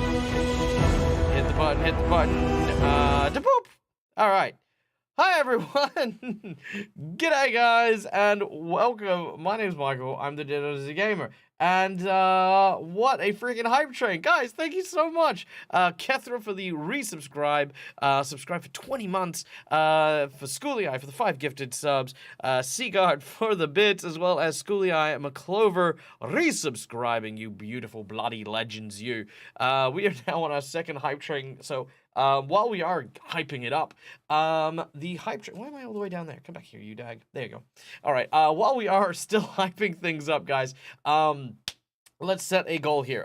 Hit the button, hit the button. Da-boop! Alright. Hi everyone! G'day guys, and welcome. My name's Michael, I'm the D2E11 Gamer. And what a freaking hype train. Guys, thank you so much. Kethra for the resubscribe. Subscribe for 20 months. For Schooly Eye for the 5 gifted subs. Seagard for the bits, as well as Schooly Eye McClover resubscribing, you beautiful bloody legends, you. We are now on our second hype train, so while we are hyping it up, the hype train. Why am I all the way down there? Come back here, you dag. There you go. All right. While we are still hyping things up, guys, let's set a goal here.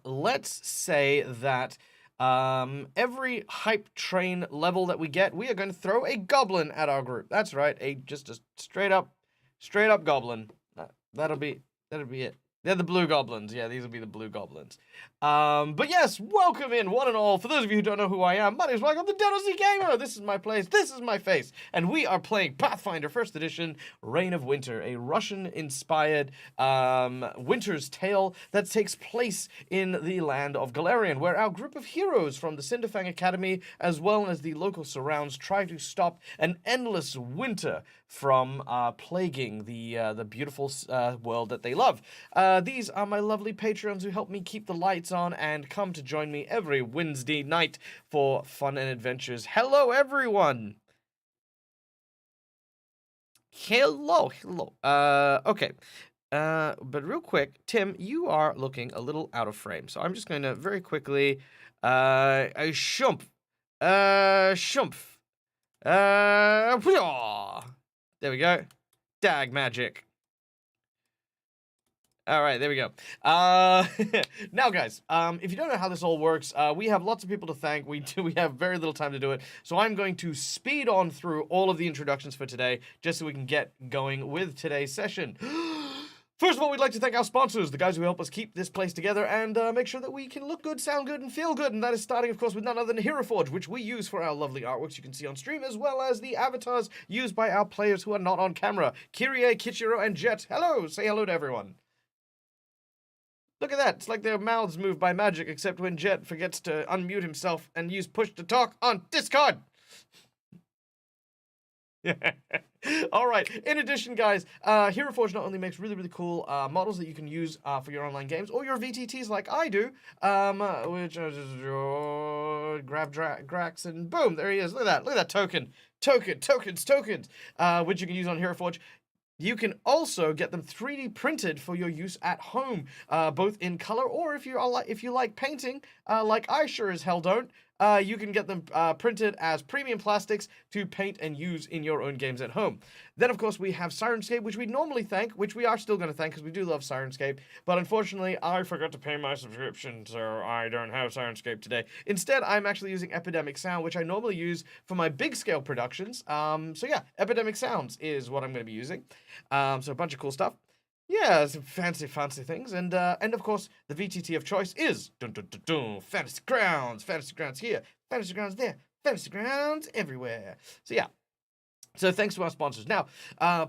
Let's say that every hype train level that we get, we are going to throw a goblin at our group. That's right. Just a straight up goblin. That'll be it. They're the blue goblins. Yeah, these will be the blue goblins. But yes, welcome in, one and all. For those of you who don't know who I am, my name is Michael, I'm the D2E11 Gamer. This is my place, this is my face. And we are playing Pathfinder 1st Edition, Reign of Winter, a Russian-inspired winter's tale that takes place in the land of Galarian, where our group of heroes from the Cinderfang Academy, as well as the local surrounds, try to stop an endless winter from plaguing the beautiful world that they love. These are my lovely patrons who help me keep the lights on and come to join me every Wednesday night for fun and adventures. Hello, everyone! Hello. Okay. But real quick, Tim, you are looking a little out of frame, so I'm just going to very quickly, shump. There we go. Dag magic. All right, there we go. Now, guys, if you don't know how this all works, we have lots of people to thank. We have very little time to do it, so I'm going to speed on through all of the introductions for today, just so we can get going with today's session. First of all, we'd like to thank our sponsors, the guys who help us keep this place together and make sure that we can look good, sound good, and feel good. And that is starting, of course, with none other than HeroForge, which we use for our lovely artworks you can see on stream, as well as the avatars used by our players who are not on camera. Kyrie, Kichiro, and Jet. Hello! Say hello to everyone. Look at that. It's like their mouths move by magic, except when Jet forgets to unmute himself and use push to talk on Discord. All right. In addition, guys, HeroForge not only makes really, really cool models that you can use for your online games or your VTTs like I do, which grab Grax and boom, there he is. Look at that token. Tokens, which you can use on HeroForge. You can also get them 3D printed for your use at home, both in color or if you like painting, like I sure as hell don't. You can get them printed as premium plastics to paint and use in your own games at home. Then, of course, we have Sirenscape, which we normally thank, which we are still going to thank because we do love Sirenscape. But unfortunately, I forgot to pay my subscription, so I don't have Sirenscape today. Instead, I'm actually using Epidemic Sound, which I normally use for my big-scale productions. So yeah, Epidemic Sounds is what I'm going to be using. So a bunch of cool stuff. Yeah, some fancy things, and of course, the VTT of choice is Fantasy Grounds here, Fantasy Grounds there, Fantasy Grounds everywhere. So yeah. So thanks to our sponsors. Now,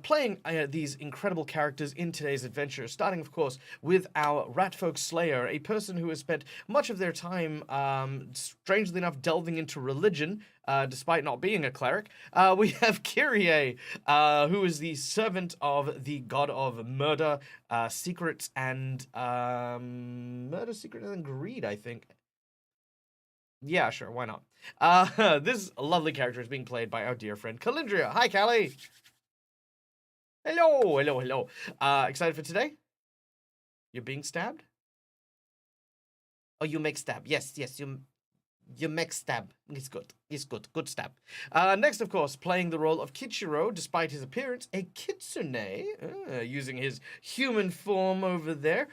playing these incredible characters in today's adventure, starting, of course, with our Ratfolk Slayer, a person who has spent much of their time, strangely enough, delving into religion, despite not being a cleric. We have Kyrie, who is the servant of the god of murder, secrets, and greed, I think. Yeah, sure, why not? This lovely character is being played by our dear friend Calindria. Hi, Callie! Hello. Excited for today? You're being stabbed? Oh, you make stab. Yes, you make stab. It's good. Good stab. Next, of course, playing the role of Kichiro, despite his appearance, a kitsune, using his human form over there,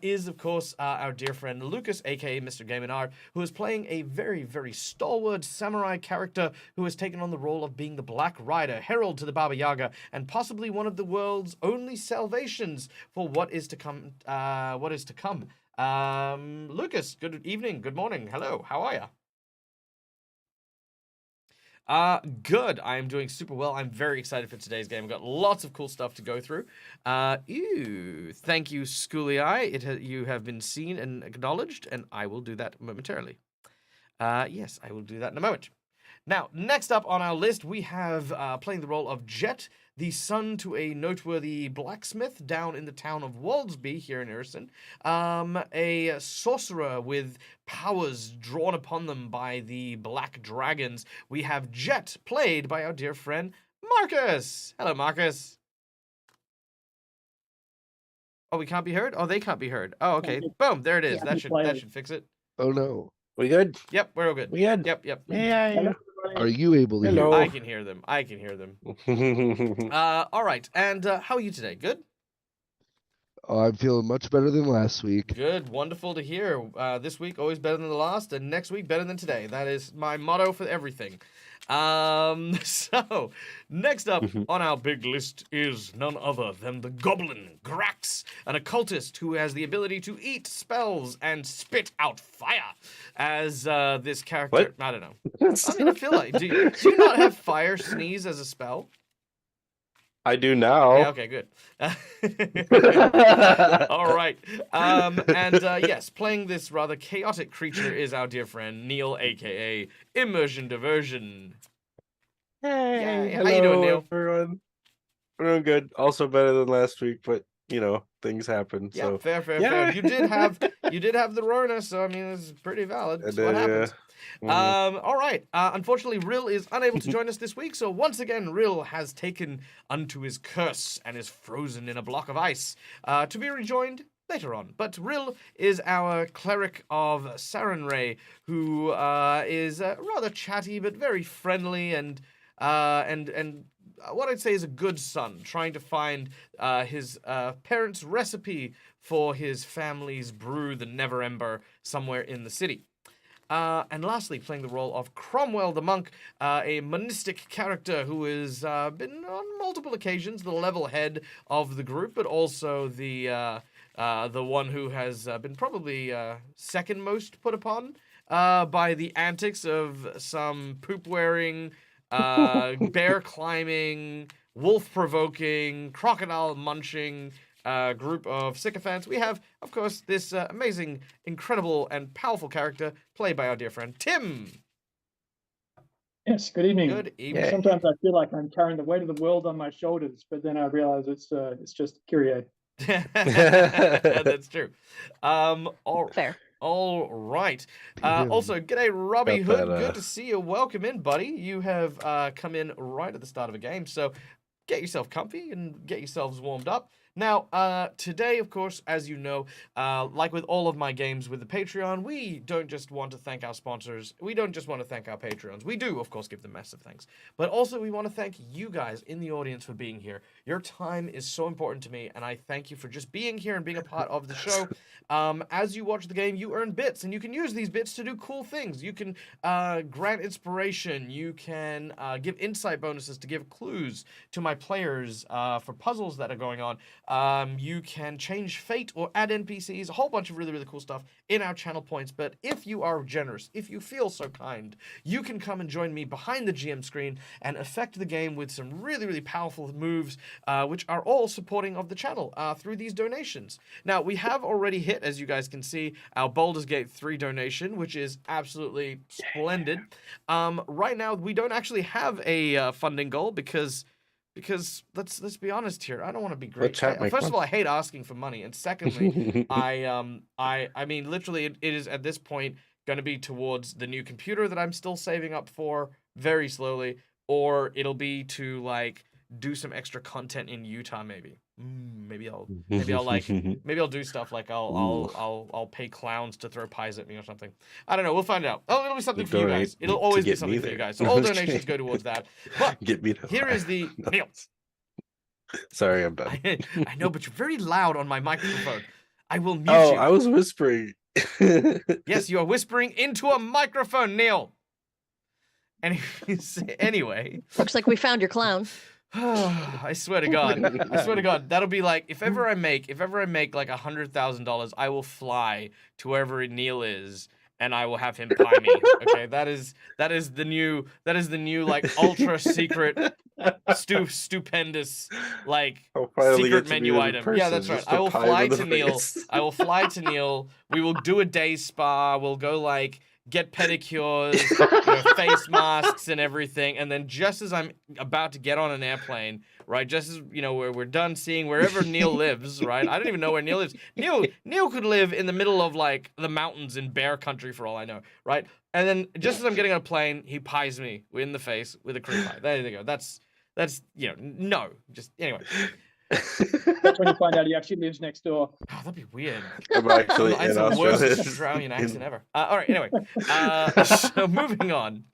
is, of course, our dear friend Lucas, aka Mr. Game & Art, who is playing a very, very stalwart samurai character who has taken on the role of being the Black Rider, herald to the Baba Yaga, and possibly one of the world's only salvations for what is to come. Lucas, good evening, good morning, hello, how are ya? Good. I am doing super well. I'm very excited for today's game. I've got lots of cool stuff to go through. Thank you, Schooly Eye. You have been seen and acknowledged, and I will do that momentarily. Yes, I will do that in a moment. Now, next up on our list, we have playing the role of Jet, the son to a noteworthy blacksmith down in the town of Waldsby here in Irrisen. A sorcerer with powers drawn upon them by the black dragons. We have Jet, played by our dear friend Marcus. Hello, Marcus. Oh, we can't be heard? Oh, they can't be heard. Oh, okay. Boom, there it is. Yeah. That should fix it. Oh no. We good? Yep, we're all good. We good? Yep. Yeah. Are you able to Hello. hear? I can hear them. All right. And how are you today? Good? Oh, I'm feeling much better than last week. Good. Wonderful to hear. This week, always better than the last, and next week, better than today. That is my motto for everything. So, next up on our big list is none other than the Goblin Grax, an occultist who has the ability to eat spells and spit out fire. As this character... What? I don't know. I mean, I feel like... Do you not have fire sneeze as a spell? I do now. Yeah, okay, good. All right. Yes, playing this rather chaotic creature is our dear friend Neil, a.k.a. Immersion Diversion. Hey, Yay. How you doing, Neil? Everyone? We're doing good. Also better than last week, but things happen. Yeah, So fair. Yeah. You did have the Rona, so I mean it's pretty valid. That's what happens. All right. Unfortunately, Rill is unable to join us this week, so once again, Rill has taken unto his curse and is frozen in a block of ice, to be rejoined later on. But Rill is our cleric of Sarenrae, who is rather chatty but very friendly and what I'd say is a good son, trying to find his parents' recipe for his family's brew, the Never Ember, somewhere in the city. And lastly, playing the role of Cromwell the Monk, a monistic character who has been on multiple occasions the level head of the group, but also the one who has been probably second most put upon by the antics of some poop-wearing, bear-climbing, wolf-provoking, crocodile-munching group of sycophants. We have, of course, this amazing, incredible, and powerful character played by our dear friend Tim. Yes, good evening. Good evening. Sometimes I feel like I'm carrying the weight of the world on my shoulders, but then I realize it's just Kyrie. That's true. Fair. All right. Also, g'day, Robbie Got Hood. that, Good to see you. Welcome in, buddy. You have come in right at the start of a game, so get yourself comfy and get yourselves warmed up. Now, today, of course, as you know, like with all of my games with the Patreon, we don't just want to thank our sponsors. We don't just want to thank our Patreons. We do, of course, give them massive thanks. But also, we want to thank you guys in the audience for being here. Your time is so important to me, and I thank you for just being here and being a part of the show. As you watch the game, you earn bits, and you can use these bits to do cool things. You can grant inspiration. You can give insight bonuses to give clues to my players for puzzles that are going on. You can change fate or add NPCs, a whole bunch of really, really cool stuff in our channel points. But if you are generous, if you feel so kind, you can come and join me behind the GM screen and affect the game with some really, really powerful moves, which are all supporting of the channel through these donations. Now, we have already hit, as you guys can see, our Baldur's Gate 3 donation, which is absolutely splendid. Right now, we don't actually have a funding goal because let's be honest here. I don't want to be great. First of all, I hate asking for money, and secondly, I mean, literally, it is at this point going to be towards the new computer that I'm still saving up for very slowly, or it'll be to like do some extra content in Utah, maybe. Maybe I'll do stuff like I'll pay clowns to throw pies at me or something. I don't know. We'll find out. Oh, it'll be something for you guys. It'll always be something for you guys. So all donations go towards that. But Get me here is the Neil. Sorry, I'm done. I know, but you're very loud on my microphone. I will mute Oh, you. I was whispering. Yes, you are whispering into a microphone, Neil. Anyway. Looks like we found your clown. I swear to God, that'll be like if ever I make like $100,000, I will fly to wherever Neil is and I will have him pie me. Okay, that is the new like ultra secret stupendous like I'll finally secret get to meet menu him in item. person, Yeah, that's right. just I to will pie him fly in the to Neil. face. I will fly to Neil. We will do a day spa. We'll go like get pedicures, face masks and everything. And then just as I'm about to get on an airplane, right, just as we're done seeing wherever Neil lives, right? I don't even know where Neil lives. Neil could live in the middle of like the mountains in bear country for all I know, right? And then just as I'm getting on a plane, he pies me in the face with a cream pie. There you go. That's no. Just anyway. That's when you find out he actually lives next door. Oh, that'd be weird. I'm actually It's in the Australia. worst Australian accent ever. All right, anyway. So moving on.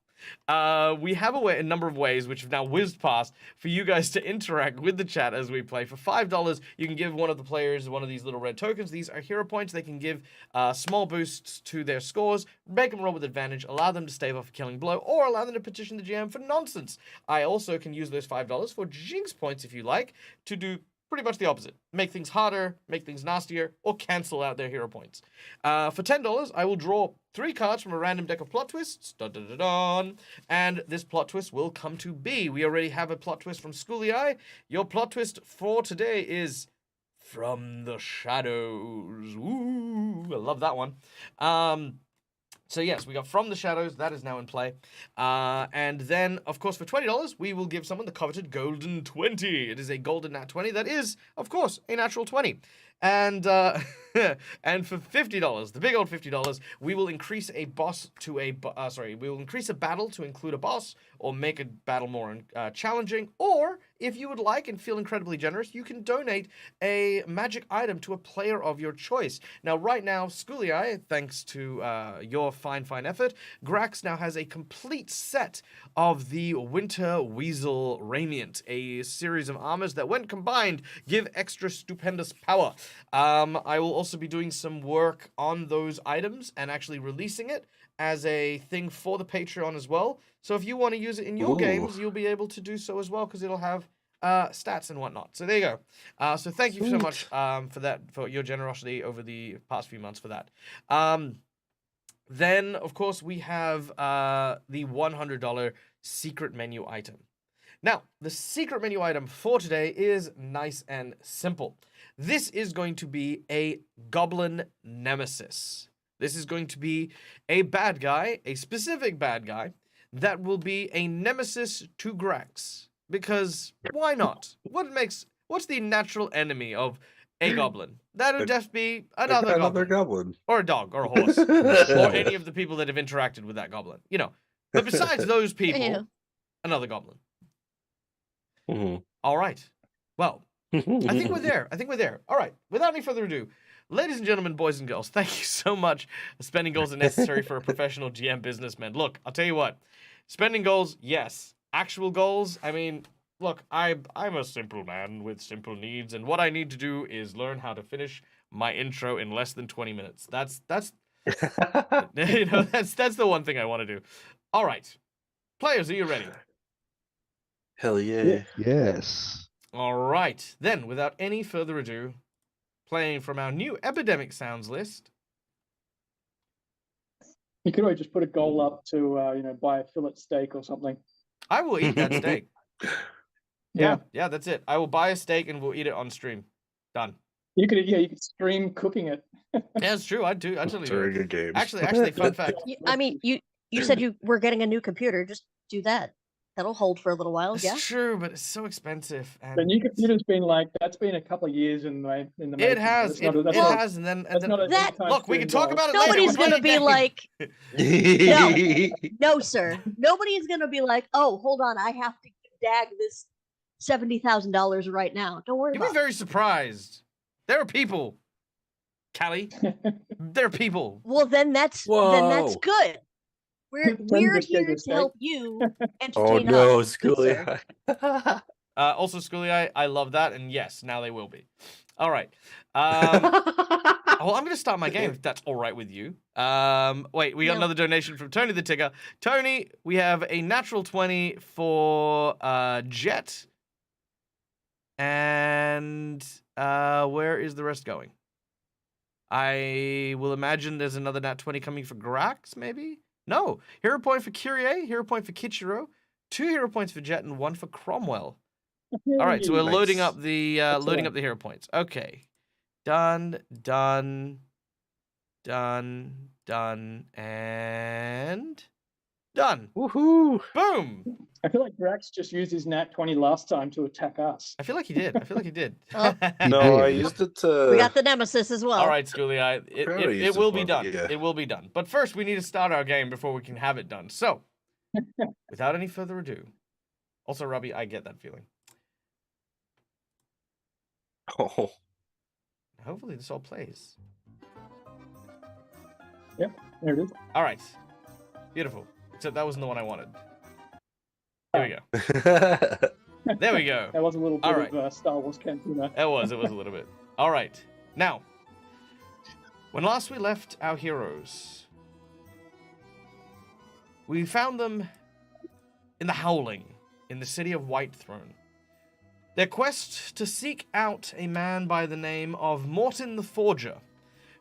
We have a number of ways which have now whizzed past for you guys to interact with the chat as we play. For $5, you can give one of the players one of these little red tokens. These are hero points. They can give small boosts to their scores, make them roll with advantage, allow them to stave off a killing blow, or allow them to petition the GM for nonsense. I also can use those $5 for jinx points if you like, to do pretty much the opposite. Make things harder, make things nastier, or cancel out their hero points. For $10, I will draw 3 cards from a random deck of plot twists. Dun, dun, dun, dun. And this plot twist will come to be. We already have a plot twist from Schooly Eye. Your plot twist for today is From the Shadows. Ooh, I love that one. So yes, we got From the Shadows. That is now in play. And then, of course, for $20, we will give someone the coveted Golden 20. It is a Golden Nat 20 that is, of course, a natural 20. And and for $50, the big old $50, we will increase a boss to we will increase a battle to include a boss, or make a battle more challenging, or if you would like and feel incredibly generous, you can donate a magic item to a player of your choice. Now, right now, Schooly Eye, thanks to your fine effort, Grax now has a complete set of the Winter Weasel Radiant, a series of armors that, when combined, give extra stupendous power. I will also be doing some work on those items and actually releasing it as a thing for the Patreon as well. So if you want to use it in your games, you'll be able to do so as well, because it'll have stats and whatnot. So there you go. So thank you so much for your generosity over the past few months for that. Then, of course, we have the $100 secret menu item. Now, the secret menu item for today is nice and simple. This is going to be a Goblin Nemesis. This is going to be a bad guy, a specific bad guy, that will be a nemesis to Grax. Because why not? What's the natural enemy of a goblin? That would just be another goblin. Or a dog, or a horse, or any of the people that have interacted with that goblin. But besides those people, another goblin. Mm-hmm. All right. Well, I think we're there. All right. Without any further ado, ladies and gentlemen, boys and girls, thank you so much. Spending goals are necessary for a professional GM businessman. Look, I'll tell you what. Spending goals, yes. Actual goals, I mean, look, I'm a simple man with simple needs, and what I need to do is learn how to finish my intro in less than 20 minutes. That's that's the one thing I want to do. All right. Players, are you ready? Hell yeah. Yes. All right. Then, without any further ado, playing from our new Epidemic Sounds list. You could always just put a goal up to, buy a fillet steak or something. I will eat that steak. Yeah. Yeah, that's it. I will buy a steak and we'll eat it on stream. Done. You could stream cooking it. Yeah, that's true. I totally It's do. a very good game. Actually, fun fact. I mean, you said you were getting a new computer. Just do that. That'll hold for a little while. It's Yeah. true, but it's so expensive. And The new computer's been that's been a couple of years in the making. it has. That's It not has, and then That- look, we can talk about it later. Nobody's We're gonna playing be games. like, no, sir. Nobody is gonna be like, oh, hold on, I have to dag this $70,000 right now. Don't worry You'll about be very surprised. There are people, Callie. There are people. Well, then that's good. We're just here take a to help you Oh entertain no, us. Good Schooly. sir. Also, Schooly, I love that, and yes, now they will be. All right. Well, I'm going to start my game if that's all right with you. Wait, we got another donation from Tony the Tigger. Tony, we have a natural 20 for Jet. And where is the rest going? I will imagine there's another nat 20 coming for Grax, maybe? No. Hero point for Kyrie, hero point for Kichiro, 2 hero points for Jet, and 1 for Cromwell. All right, so we're Hey, loading Nice. up the Excellent. hero points. Okay. Done, done, done, done, and done. Woohoo! Boom. I feel like Drax just used his nat 20 last time to attack us. I feel like he did. I feel like he did. Oh. He No, I did. used it to. We got the nemesis as well. All right, Schoolie, Probably it used will it be for- done. yeah. It will be done. But first, we need to start our game before we can have it done. So, without any further ado, also, Robbie, I get that feeling. Oh, Hopefully, this all plays. There it is. All right, beautiful. Except that wasn't the one I wanted. Here we go. There we go. That was a little bit All right. of Star Wars Cantina. It was a little bit. All right. Now, when last we left our heroes, we found them in the Howling, in the city of Whitethrone. Their quest to seek out a man by the name of Morton the Forger,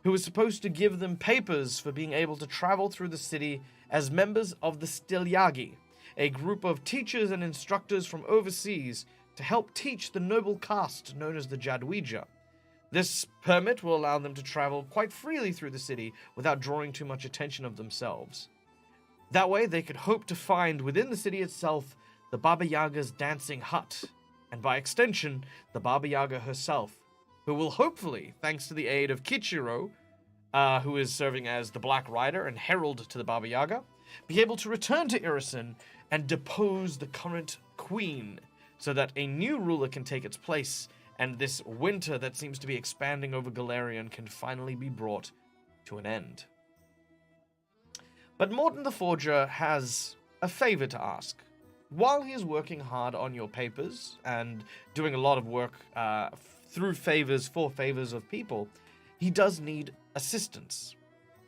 who was supposed to give them papers for being able to travel through the city as members of the Stilyagi, a group of teachers and instructors from overseas to help teach the noble caste known as the Jadwija. This permit will allow them to travel quite freely through the city without drawing too much attention of themselves. That way, they could hope to find within the city itself the Baba Yaga's dancing hut, and by extension, the Baba Yaga herself, who will hopefully, thanks to the aid of Kichiro, who is serving as the Black Rider and herald to the Baba Yaga, be able to return to Irrisen and depose the current queen, so that a new ruler can take its place, and this winter that seems to be expanding over Galarian can finally be brought to an end. But Morton the Forger has a favor to ask. While he is working hard on your papers and doing a lot of work through favors for favors of people, he does need assistance.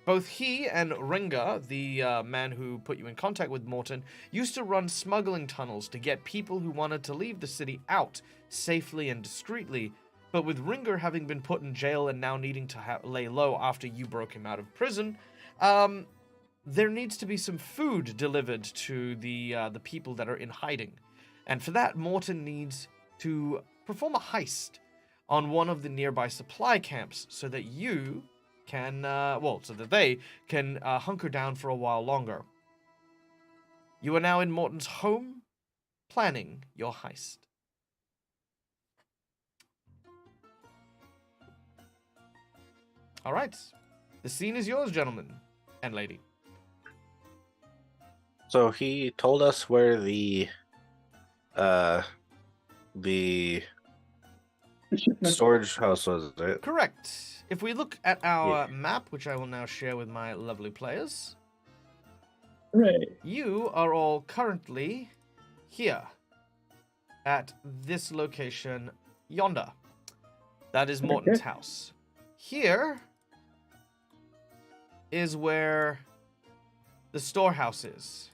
Both he and Ringa, the man who put you in contact with Morton, used to run smuggling tunnels to get people who wanted to leave the city out safely and discreetly, but with Ringa having been put in jail and now needing to lay low after you broke him out of prison, there needs to be some food delivered to the people that are in hiding. And for that, Morton needs to perform a heist on one of the nearby supply camps so that you can, so that they can hunker down for a while longer. You are now in Morton's home, planning your heist. All right. The scene is yours, gentlemen and lady. so he told us where the Shipment. storage house was, right? Correct. If we look at our map, which I will now share with my lovely players, Hooray. you are all currently here at this location yonder. That is Morton's Okay. house. Here is where the storehouse is.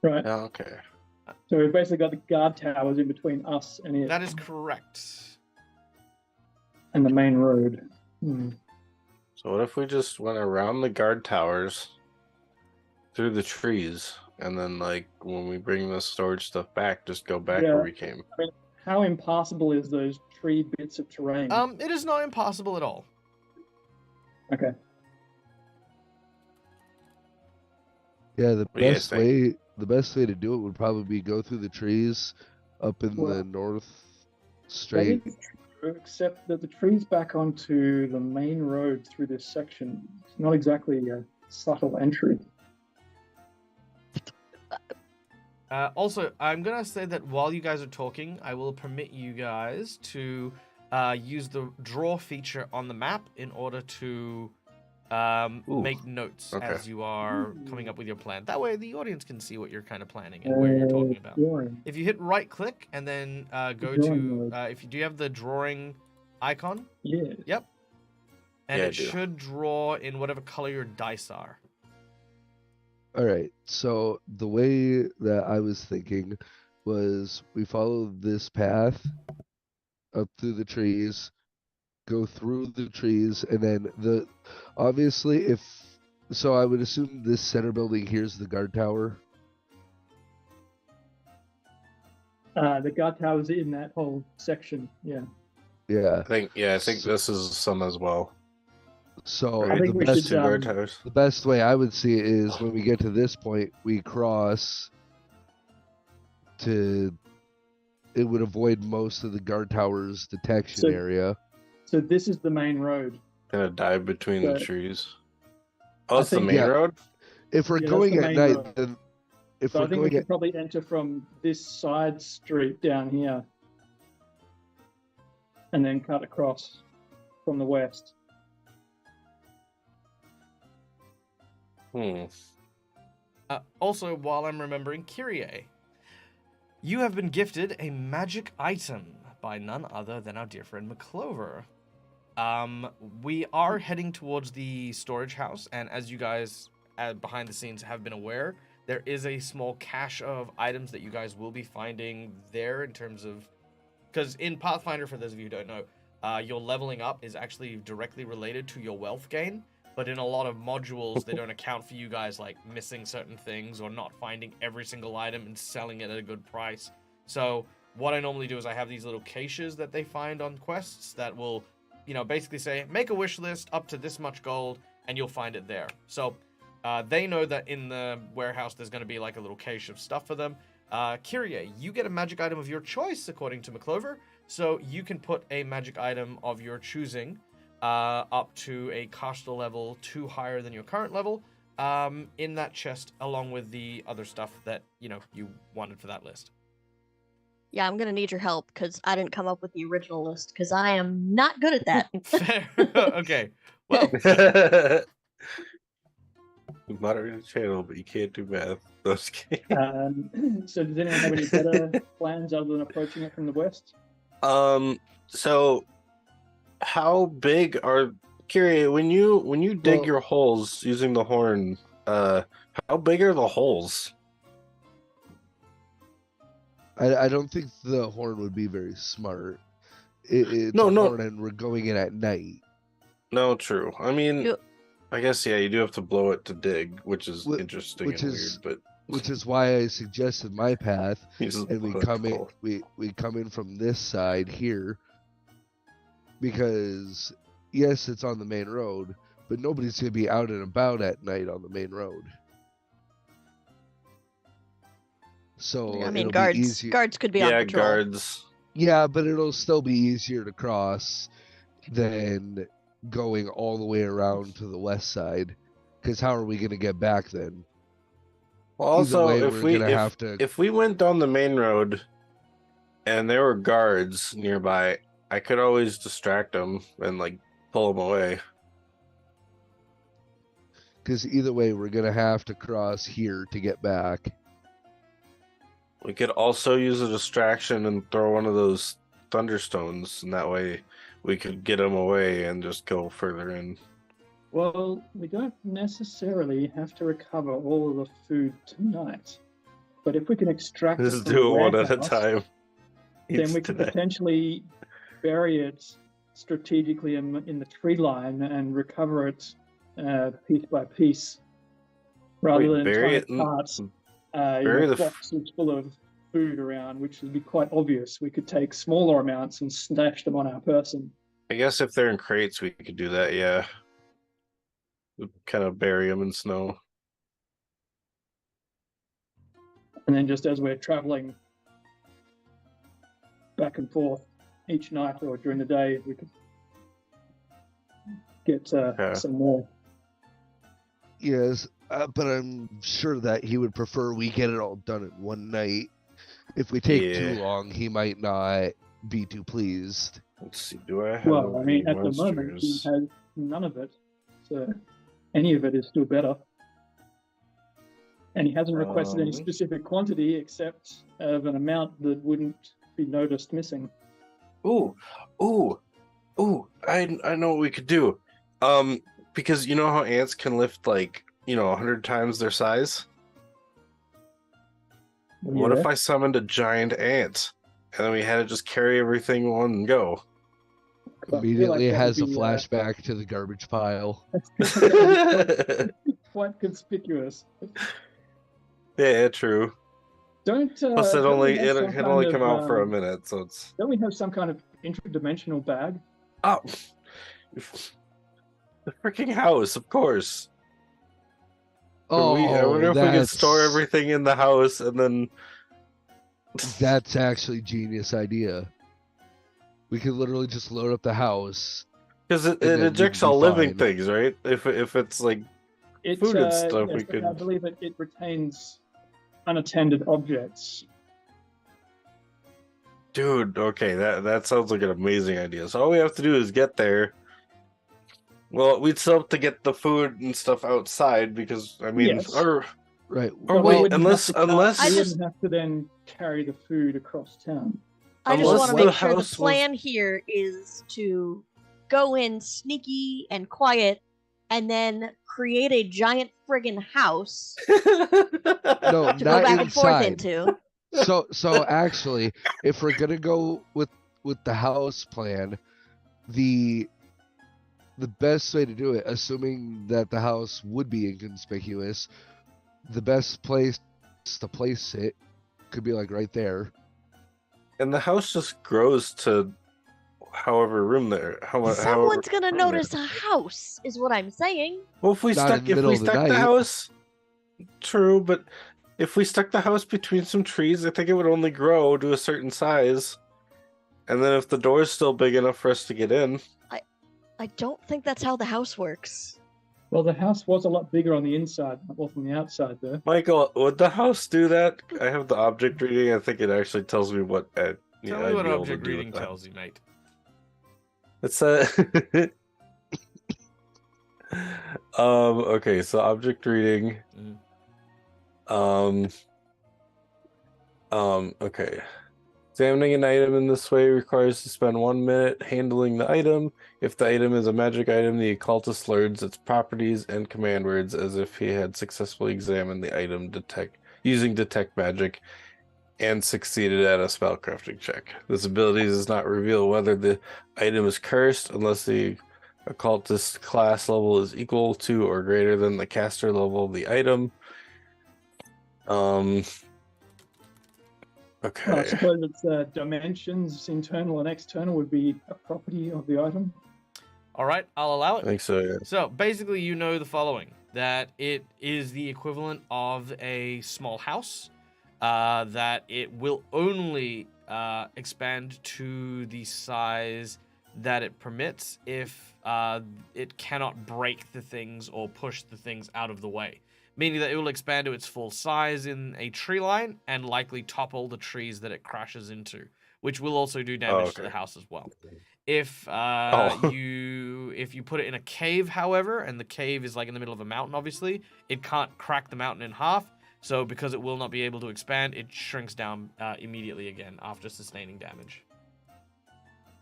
Right. Yeah, okay. So we've basically got the guard towers in between us and it That is correct. and the main road. Hmm. So what if we just went around the guard towers, through the trees, and then like when we bring the storage stuff back, just go back Yeah. where we came? How impassable is those tree bits of terrain? It is not impossible at all. Okay. Yeah, the What do you guys best way to do it would probably be go through the trees up in Well, the north That straight. is true, except that the trees back onto the main road through this section. It's not exactly a subtle entry. Also, I'm going to say that while you guys are talking, I will permit you guys to use the draw feature on the map in order to Ooh, make notes okay. as you are coming up with your plan. That way the audience can see what you're kind of planning and where you're talking about. Drawing. If you hit right click and then go Drawing to, mode. do you have the drawing icon? Yeah. Yep. And Yeah, I it do. should draw in whatever color your dice are. All right. So the way that I was thinking was we follow this path up through the trees, go through the trees, and then obviously so I would assume this center building here is the guard tower. The guard tower's in that whole section. Yeah. Yeah. I think this is some as well. So I think we best, should, two guard towers. the best way I would see it is when we get to this point, we cross to. It would avoid most of the guard tower's detection So- area. So this is the main road. Kind of dive between the So- trees. Oh, I it's the think- main Yeah. road? If we're Yeah, that's going the at main night, road. then if So I we're think we going could at probably enter from this side street down here, and then cut across from the west. Also, while I'm remembering, Kyrie, you have been gifted a magic item by none other than our dear friend McClover. We are heading towards the storage house, and as you guys behind the scenes have been aware, there is a small cache of items that you guys will be finding there in terms of... Because in Pathfinder, for those of you who don't know, your leveling up is actually directly related to your wealth gain. But in a lot of modules, they don't account for you guys like missing certain things or not finding every single item and selling it at a good price. So what I normally do is I have these little caches that they find on quests that will, you know, basically say, make a wish list up to this much gold and you'll find it there. So they know that in the warehouse, there's going to be like a little cache of stuff for them. Kyrie, you get a magic item of your choice, according to McClover. So you can put a magic item of your choosing up to a caster level 2 higher than your current level in that chest, along with the other stuff that, you know, you wanted for that list. Yeah, I'm gonna need your help because I didn't come up with the original list because I am not good at that. Fair. Okay. Well, You moderate the channel, but you can't do math. Those games. So does anyone have any better plans other than approaching it from the west? So how big are Kyrie, when you dig Well- your holes using the horn, how big are the holes? I don't think the horn would be very smart. It's No, a no. horn, and we're going in at night. No, true. I mean, You- I guess yeah, you do have to blow it to dig, which is Wh- interesting which and is- weird, Which is why I suggested my path, but you just and we blow it come in. cold. We come in from this side here, because yes, it's on the main road, but nobody's gonna be out and about at night on the main road. So I mean, it'll be easier. guards could be on Yeah, patrol. guards. Yeah, but it'll still be easier to cross than going all the way around to the west side. Because how are we gonna get back then? Well, also, way, if we're we gonna have to. if we went down the main road and there were guards nearby, I could always distract them and like pull them away. Because either way, we're gonna have to cross here to get back. We could also use a distraction and throw one of those thunderstones, and that way we could get them away and just go further in. Well, we don't necessarily have to recover all of the food tonight. But if we can extract it Just from do the it one at a warehouse, time. then each we could day. potentially bury it strategically in the tree line and recover it piece by piece, rather Wait, than bury trying it to in- cart bury the f- boxes full of food around, which would be quite obvious. We could take smaller amounts and stash them on our person. I guess if they're in crates, we could do that. Yeah, kind of bury them in snow. And then just as we're traveling back and forth each night or during the day, we could get some more. Yes, but I'm sure that he would prefer we get it all done in one night. If we take too Yeah. long, he might not be too pleased. Let's see. Do I have? Well, I mean, any at the moment, he monsters? has none of it. So any of it is still better. And he hasn't requested any Um, specific quantity except of an amount that wouldn't be noticed missing. Ooh. I know what we could do. Because you know how ants can lift like 100 times their size. What if I summoned a giant ant and then we had to just carry everything in one go? But I feel Immediately like that has a would be, flashback to the garbage pile. quite conspicuous. Yeah, true. Don't Plus, it don't we have it some can kind only of, come out for a minute, so it's. don't we have some kind of interdimensional bag? Oh, the freaking house, of course. I wonder Oh, if we could store everything in the house and then. that's actually genius idea. We could literally just load up the house. Because it then ejects we'd be all living fine. things, right? If it's like It, food and stuff, yes, we but could. I believe it retains unattended objects. Dude, okay, that sounds like an amazing idea. So all we have to do is get there. Well, we'd still have to get the food and stuff outside because I mean, Yes. Right. Or But we wait, wouldn't have to unless I we just- wouldn't have to then carry the food across town. I just Unless want to the make sure the house was- plan here is to go in sneaky and quiet and then create a giant friggin' house No, to go not back and forth inside. into. So actually, if we're gonna go with the house plan, the best way to do it, assuming that the house would be inconspicuous, the best place to place it could be like right there. and the house just grows to however room there. Someone's gonna room notice there. a house, is what I'm saying. Well, if we Not in the middle of the stuck the night. house, true, but if we stuck the house between some trees, I think it would only grow to a certain size. And then if the door is still big enough for us to get in, I don't think that's how the house works. Well, the house was a lot bigger on the inside, than it was on the outside, though. Michael, would the house do that? I have the object reading. I think it actually tells me what. Tell me I'd what be able to object do with reading that. tells you, mate. It's okay, so object reading. Okay. Examining an item in this way requires to spend 1 minute handling the item. If the item is a magic item, the occultist learns its properties and command words as if he had successfully examined the item using detect magic and succeeded at a spellcrafting check. This ability does not reveal whether the item is cursed unless the occultist class level is equal to or greater than the caster level of the item. Okay. Well, I suppose it's dimensions, internal and external, would be a property of the item. All right, I'll allow I it. think so, yeah. So basically, you know the following: that it is the equivalent of a small house, that it will only expand to the size that it permits if it cannot break the things or push the things out of the way. Meaning that it will expand to its full size in a tree line and likely topple the trees that it crashes into, which will also do damage to the house as well. If if you put it in a cave, however, and the cave is like in the middle of a mountain, obviously, it can't crack the mountain in half. So because it will not be able to expand, it shrinks down immediately again after sustaining damage.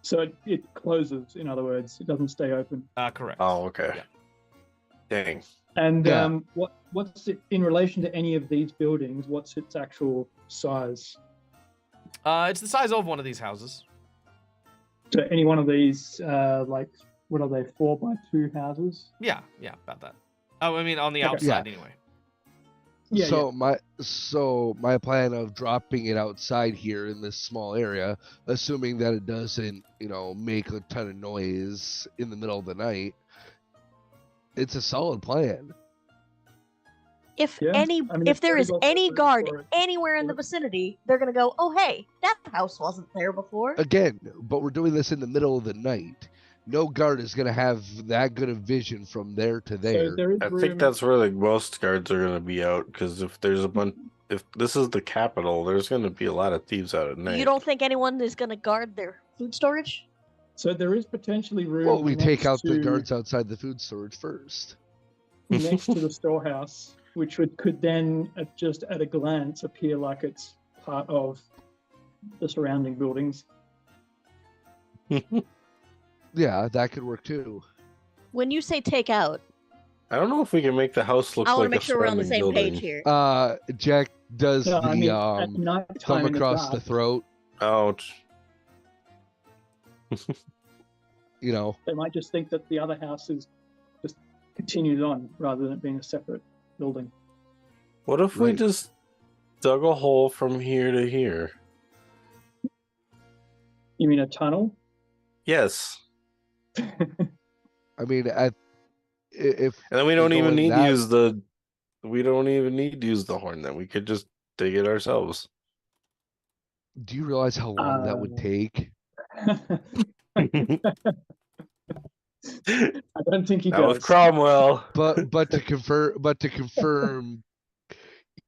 So it closes, in other words, it doesn't stay open. Correct. Oh, okay. Yeah. Dang. And Yeah. what's it in relation to any of these buildings? What's its actual size? It's the size of one of these houses. So any one of these, like, what are they, 4x2 houses? Yeah, about that. Oh, I mean, on the Okay. outside anyway. Yeah, So my plan of dropping it outside here in this small area, assuming that it doesn't, make a ton of noise in the middle of the night, it's a solid plan. If Yeah, any, I mean, if it's there very is well any suited guard for it. anywhere in the vicinity, they're gonna go, "Oh, hey, that house wasn't there before." Again, but we're doing this in the middle of the night. No guard is gonna have that good of vision from there to there. So there is I room. think that's where like most guards are gonna be out because if there's a bunch, if this is the capital, there's gonna be a lot of thieves out at night. You don't think anyone is gonna guard their food storage? So there is potentially room. Well, we take next out the to- guards outside the food storage first. next to the storehouse, which could then, just at a glance, appear like it's part of the surrounding buildings. Yeah, that could work too. When you say take out, I don't know if we can make the house look I want like to make a sure we're on the surrounding same building. page here. Jack does No, the I mean, at night thumb across the throat. Ouch. You know, They might just think that the other house is just continued on rather than it being a separate building. What if we Right. just dug a hole from here to here? You mean a tunnel? Yes. I mean, if And then we we're don't even going need to that- use the horn then. We could just dig it ourselves. Do you realize how long that would take? I don't think he That was does. Cromwell. But to confirm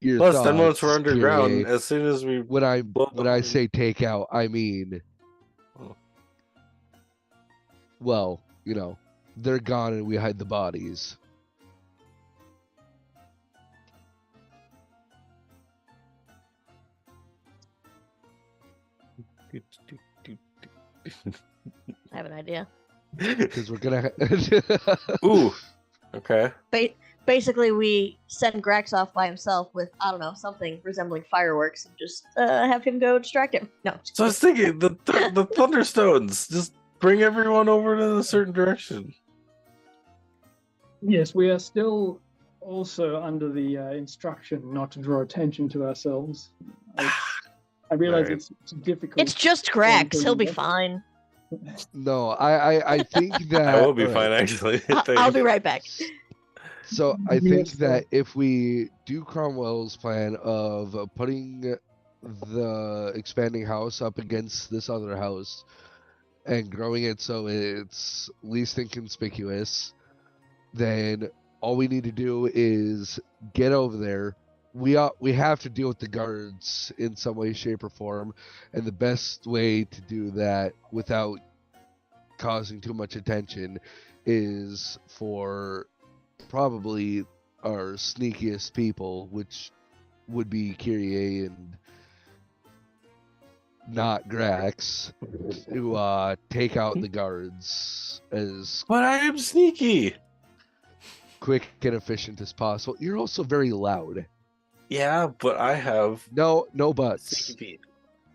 your Plus, thoughts, then once we're underground, Kyrie, as soon as we when I blow the when I horn- say take out, I mean, Oh. well, you know, they're gone and we hide the bodies. I have an idea. Because we're gonna. Ooh. Okay. Basically, we send Grax off by himself with, I don't know, something resembling fireworks and just have him go distract him. No. So I was thinking the thunderstones. Just bring everyone over to a certain direction. Yes, we are still also under the instruction not to draw attention to ourselves. I realize Right. it's difficult. It's just Grax. He'll be fine. No, I think that I will be all fine, right. actually. I'll be right back. So I think Yes, that if we do Cromwell's plan of putting the expanding house up against this other house and growing it so it's least inconspicuous, then all we need to do is get over there. We have to deal with the guards in some way, shape, or form, and the best way to do that without causing too much attention is for probably our sneakiest people, which would be Kyrie and not Grax, to take out the guards as But I am sneaky. quick and efficient as possible. You're also very loud. Yeah, but I have No buts. sneaky feet.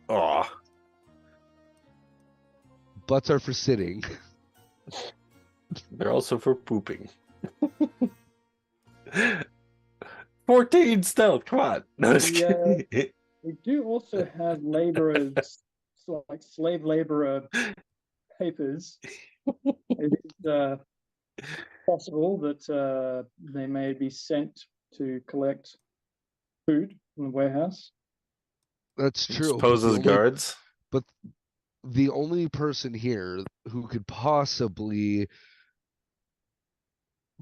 Aw. Butts are for sitting. They're also for pooping. 14 stealth, come on. No, just Yeah. kidding. We do also have laborers, so like slave laborer papers. It is possible that they may be sent to collect food from the warehouse. That's true. Pose as guards. The only person here who could possibly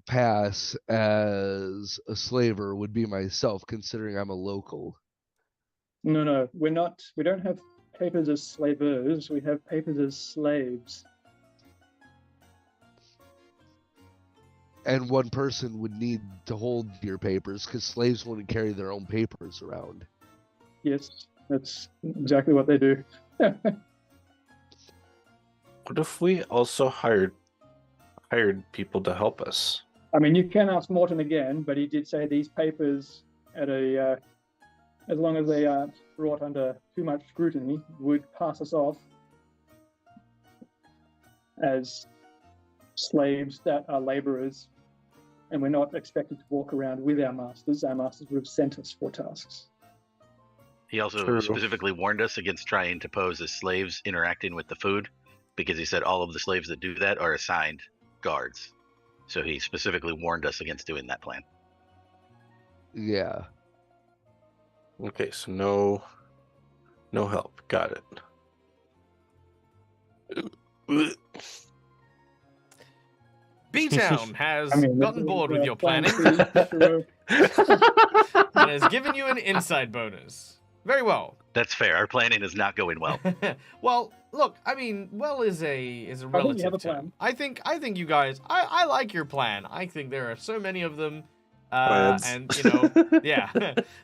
pass as a slaver would be myself, considering I'm a local. No, we're not. We don't have papers as slavers. We have papers as slaves. And one person would need to hold your papers because slaves wouldn't carry their own papers around. Yes, that's exactly what they do. What if we also hired people to help us? I mean, you can ask Morton again, but he did say these papers, at a as long as they aren't brought under too much scrutiny, would pass us off as slaves that are laborers, and we're not expected to walk around with our masters. Our masters would have sent us for tasks. He also True. specifically warned us against trying to pose as slaves interacting with the food, because he said all of the slaves that do that are assigned guards. So he specifically warned us against doing that plan. Yeah. Okay, so no help. Got it. B-Town has I mean, gotten bored with your planning planning. and has given you an insight bonus. Very well. That's fair. Our planning is not going well. Well, look, I mean, well is a you relative have a term. plan. I think you guys, I like your plan. I think there are so many of them, Plans. and you know, yeah.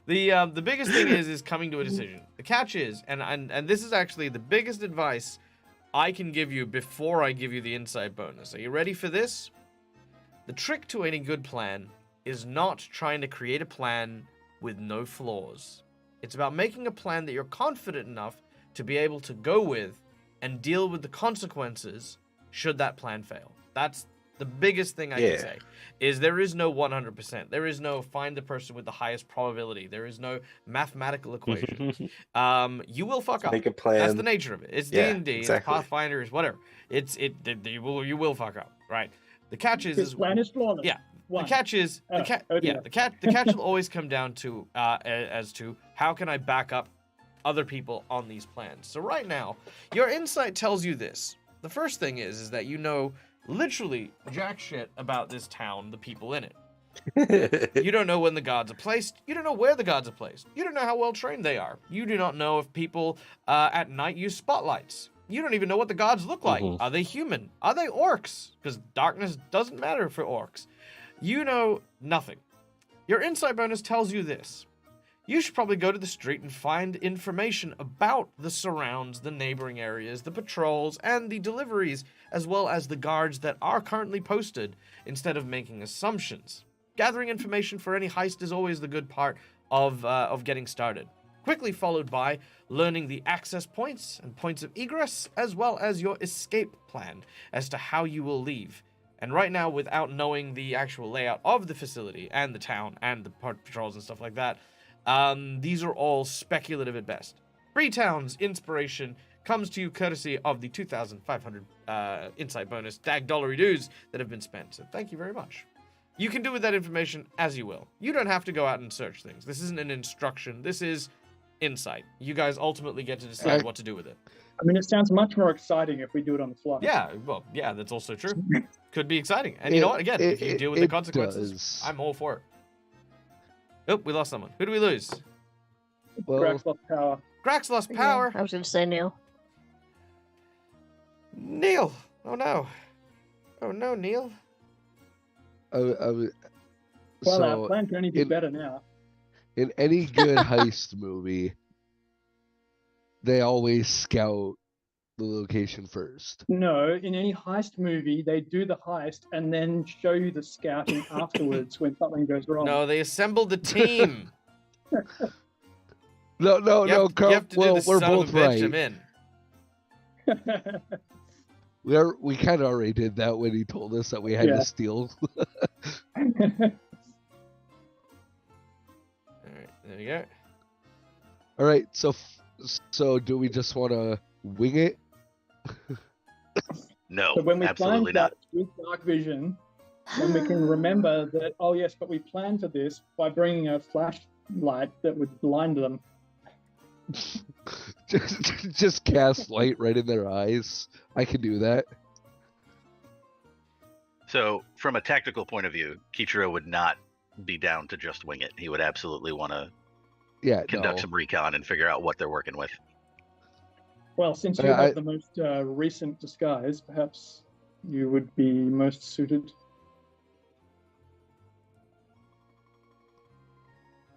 The biggest thing is coming to a decision. The catch is, and this is actually the biggest advice I can give you before I give you the insight bonus. Are you ready for this? The trick to any good plan is not trying to create a plan with no flaws. It's about making a plan that you're confident enough to be able to go with and deal with the consequences should that plan fail. That's the biggest thing I Yeah. can say, is there is no 100%. There is no find the person with the highest probability. There is no mathematical equation. You will fuck up. Make a plan. That's the nature of it. It's Yeah, D&D, exactly. it's Pathfinder, it's whatever. You will fuck up, right? The catch His plan is flawless. yeah. One. The catch is Oh, oh dear. the catch will always come down to as to how can I back up other people on these plans. So right now, your insight tells you this. The first thing is that you know literally jack shit about this town, the people in it. You don't know when the gods are placed. You don't know where the gods are placed. You don't know how well trained they are. You do not know if people at night use spotlights. You don't even know what the gods look like. Mhm. Are they human? Are they orcs? Because darkness doesn't matter for orcs. You know nothing. Your insight bonus tells you this. You should probably go to the street and find information about the surrounds, the neighboring areas, the patrols, and the deliveries, as well as the guards that are currently posted, instead of making assumptions. Gathering information for any heist is always the good part of getting started. Quickly followed by learning the access points and points of egress, as well as your escape plan as to how you will leave. And right now, without knowing the actual layout of the facility and the town and the patrols and stuff like that, these are all speculative at best. Freetown's inspiration comes to you courtesy of the 2,500 insight bonus $dollary dues that have been spent. So thank you very much. You can do with that information as you will. You don't have to go out and search things. This isn't an instruction. This is insight. You guys ultimately get to decide what to do with it. I mean, it sounds much more exciting if we do it on the fly. Yeah, well, yeah, that's also true. Could be exciting. And you know what? Again, if you deal with the consequences, does. I'm all for it. Oh, we lost someone. Who do we lose? Well, Grax lost power. Grax lost power. I was going to say Neil. Neil. Oh no. Oh no, Neil. Well, so our plan can only be in- better now. in any good heist movie, they always scout the location first. No, in any heist movie, they do the heist and then show you the scouting afterwards when something goes wrong. No, they assembled the team. No, You have to do well, the we're son of both a bitch right. him in. We kind of already did that when he told us that we had Yeah. to steal. All right, there you go. All right, so do we just want to wing it? No, So when we absolutely find not. that with dark vision, then we can remember that, oh yes, but we planned for this by bringing a flashlight that would blind them. just cast light right in their eyes. I can do that. So, from a tactical point of view, Kichiro would not be down to just wing it. He would absolutely want to Yeah, conduct no. some recon and figure out what they're working with. Well, since you Yeah, have the most recent disguise, perhaps you would be most suited.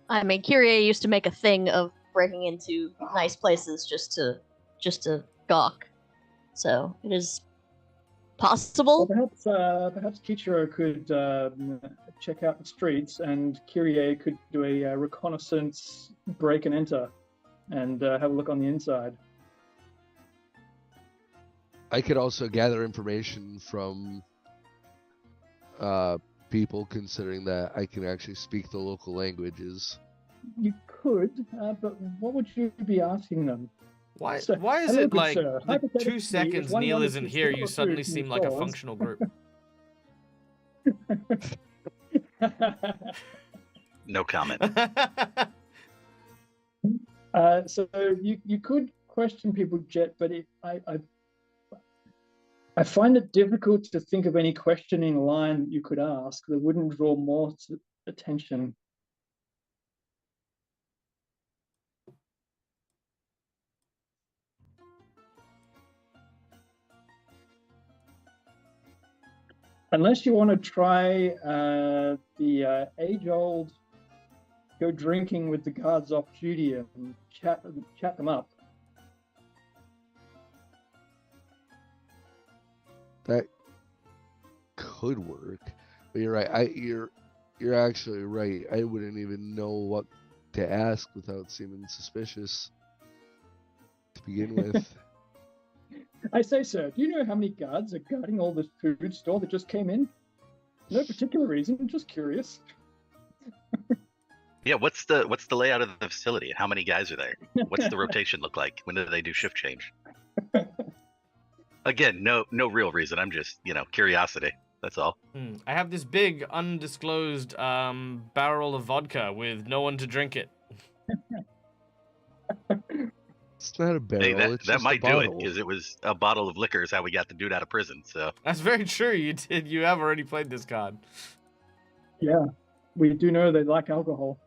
I mean, Kyrie used to make a thing of breaking into nice places just to gawk. So it is Well, possible. perhaps Kichiro could check out the streets, and Kyrie could do a reconnaissance break and enter, and have a look on the inside. I could also gather information from people, considering that I can actually speak the local languages. You could, but what would you be asking them? Why So, is hello, it good like sir. the Hypothetically, 2 if seconds one Neil wanted isn't to here, steal you food suddenly from seem like a stores- functional group? No comment. So you could question people, Jet, but I find it difficult to think of any questioning line that you could ask that wouldn't draw more attention. Unless you want to try the age-old go drinking with the guards off duty and chat them up. That could work, but you're right. You're actually right. I wouldn't even know what to ask without seeming suspicious to begin with. I say, sir, do you know how many guards are guarding all this food store that just came in? No particular reason, just curious. Yeah, what's the layout of the facility? How many guys are there? What's the rotation look like? When do they do shift change? Again, no real reason. I'm just, curiosity. That's all. I have this big undisclosed barrel of vodka with no one to drink it. It's not a barrel. Hey, it's that just might a do it bottle. because it was a bottle of liquor is how we got the dude out of prison. So That's very true. You did. You have already played this card. Yeah, we do know they like alcohol.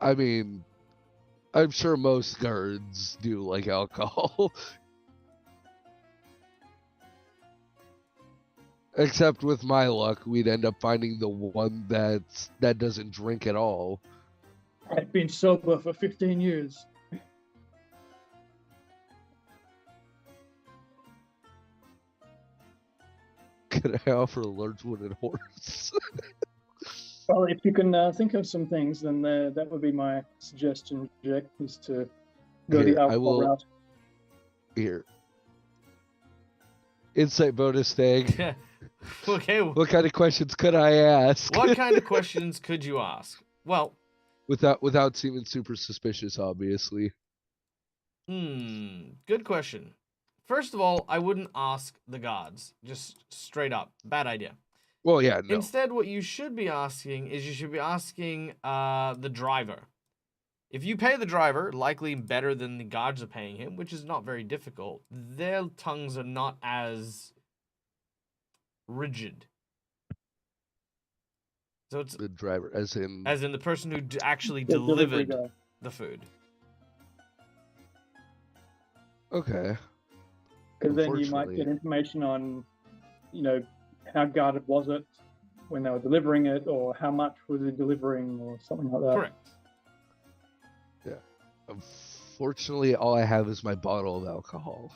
I mean, I'm sure most guards do like alcohol. Except with my luck, we'd end up finding the one that doesn't drink at all. I've been sober for 15 years. Could I offer a large wooden horse? Well, if you can think of some things, then that would be my suggestion, Jack, is to go Here, the alcohol route. Here. Insight bonus thing. Okay. What kind of questions could I ask? What kind of questions could you ask? Well, without seeming super suspicious, obviously. Good question. First of all, I wouldn't ask the guards. Just straight up. Bad idea. Well, yeah, no. Instead, what you should be asking is the driver. If you pay the driver, likely better than the guards are paying him, which is not very difficult, their tongues are not as rigid. So it's The driver, as in the person who actually The delivery delivered guy. the food. okay. Because then you might Unfortunately. get information on, how guarded was it when they were delivering it, or how much was it delivering, or something like that. Correct. Unfortunately, all I have is my bottle of alcohol.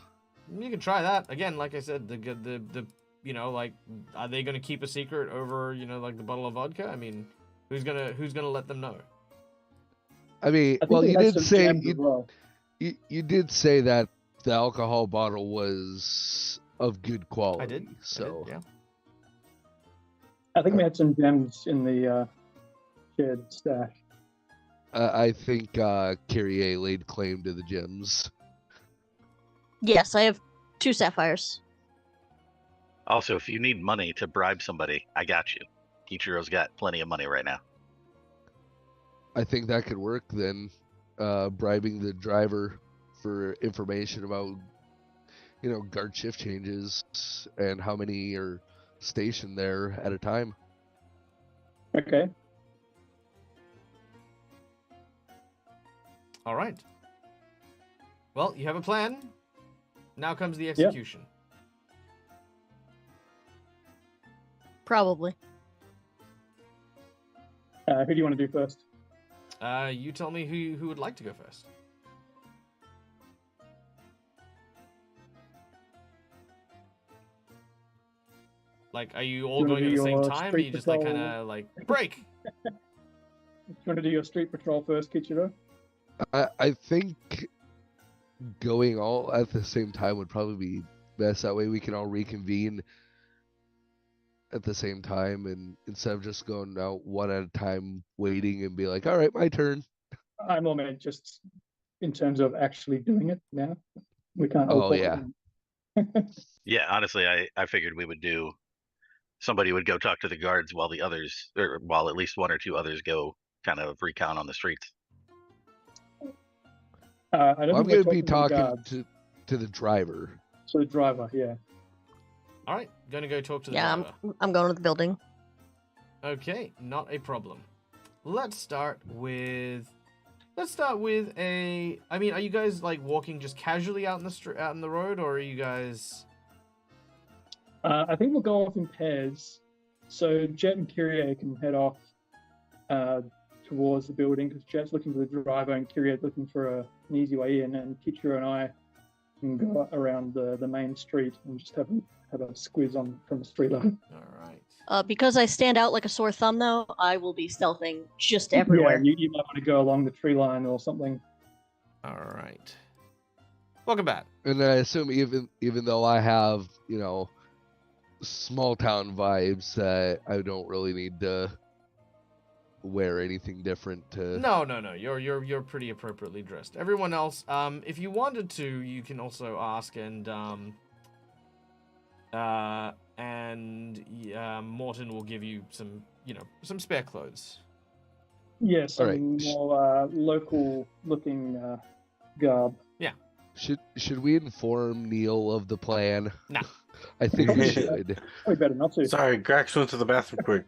You can try that again. Like I said, are they gonna keep a secret over like the bottle of vodka? I mean, who's gonna let them know? I mean, I think well, they you had did some say gems as well. you did say that the alcohol bottle was of good quality. I did. So Yeah. I think we had some gems in the shared stash. I think Kyrie laid claim to the gems. Yes, I have 2 sapphires. also, if you need money to bribe somebody, I got you. Kichiro's got plenty of money right now. I think that could work then. Bribing the driver for information about, guard shift changes and how many are stationed there at a time. Okay. All right. Well, you have a plan. Now comes the execution. Probably. Who do you want to do first? You tell me who would like to go first. Like, are you all You wanna going at do the same your time? Or street you just patrol? kind of break? Do you want to do your street patrol first, Kichiro? I think going all at the same time would probably be best. That way we can all reconvene at the same time, and instead of just going out one at a time waiting and be like, all right, my turn. I more meant just in terms of actually doing it now. We can't all Oh, talk yeah. at once. Yeah, honestly, I figured somebody would go talk to the guards while while at least one or two others go kind of recount on the streets. I don't I'm think we're going to be to the talking guards. to the driver. So the driver, yeah. All right, gonna go talk to the Yeah, driver. I'm going to the building. Okay, not a problem. Let's start with a. I mean, are you guys walking just casually out in the road, or are you guys? I think we'll go off in pairs. So Jet and Kyrie can head off towards the building because Jet's looking for the driver and Kyrie's looking for an easy way in, and Kichiro and I can go around the main street and just have a squiz on from the street level. All right. Because I stand out like a sore thumb, though, I will be stealthing just everywhere. Yeah, you might want to go along the tree line or something. All right. Welcome back. And I assume even though I have, small town vibes, that I don't really need to wear anything different to. No. You're pretty appropriately dressed. Everyone else, if you wanted to, you can also ask, and Morton will give you some spare clothes. Yes, All right. some more local-looking garb. Should we inform Neil of the plan? Nah. I think we should. Probably better not to. Sorry, Grax went to the bathroom quick.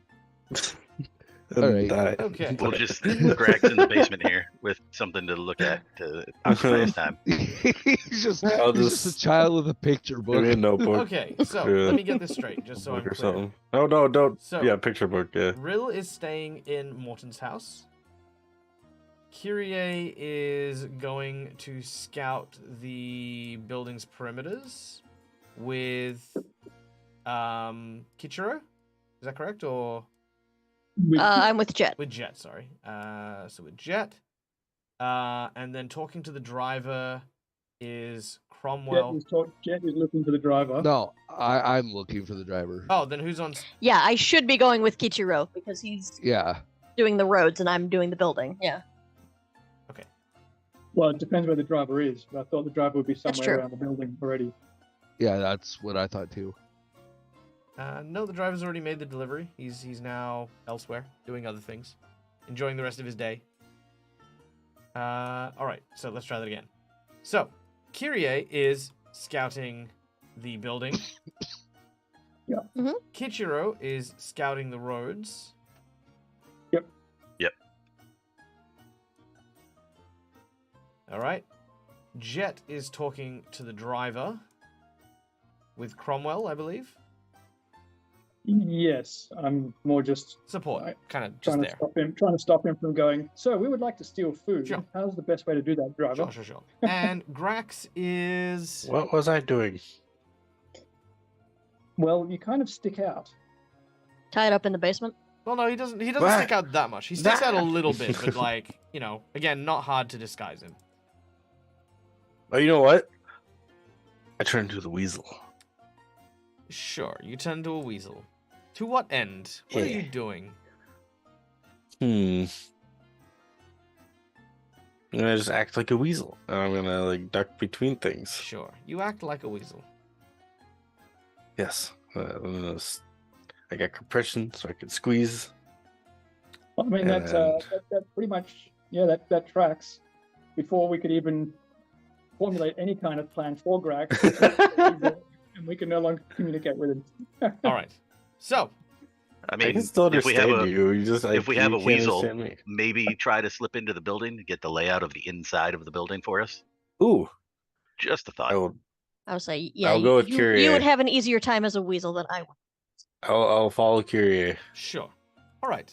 And Alright. died. Okay. We'll just Grax in the basement here with something to look at to occupy his time. he's just I'll he's just a child with a picture Give me a book. notebook. Okay, so Yeah. let me get this straight, just so I'm book or clear. something. Oh no, don't. So- Yeah, picture book. Yeah. Rill is staying in Morton's house. Kyrie is going to scout the building's perimeters with Kichiro. Is that correct? Or I'm with Jet. with Jet, sorry. So with Jet. And then talking to the driver is Cromwell. Jet is looking for the driver. No, I'm looking for the driver. Oh, then who's on? Yeah, I should be going with Kichiro because he's Yeah. doing the roads and I'm doing the building. Yeah. Well, it depends where the driver is. But I thought the driver would be That's somewhere true. around the building already. Yeah, that's what I thought too. No, the driver's already made the delivery. He's now elsewhere, doing other things, enjoying the rest of his day. All right, so let's try that again. So, Kyrie is scouting the building. Yeah. Mhm. Kichiro is scouting the roads. Yep. Yep. All right. Jet is talking to the driver with Cromwell, I believe. Yes, I'm more just Support, Right. kind of just trying there. to stop him from going. So we would like to steal food. Sure. How's the best way to do that, driver? Sure. And Grax is... What was I doing? Well, you kind of stick out. Tied up in the basement. Well, no, he doesn't What? stick out that much. He sticks out a little bit, but like, again, not hard to disguise him. Oh, you know what? I turned into the weasel. Sure, you turn into a weasel. To what end? What are you Yeah. doing? I'm gonna just act like a weasel. And I'm gonna like duck between things. Sure, you act like a weasel. Yes. I got compression, so I can squeeze. I mean, And- that pretty much, that tracks. Before we could even formulate any kind of plan for Grax, and we can no longer communicate with him. All right. So, I I mean, can still if we understand have a you. You just if we have you a can't weasel, understand me. maybe try to slip into the building to get the layout of the inside of the building for us. Ooh, Just a thought. I will. I would say, yeah, I'll go with you Kyrie. would have an easier time as a weasel than I would. I'll follow Kyrie. sure. All right.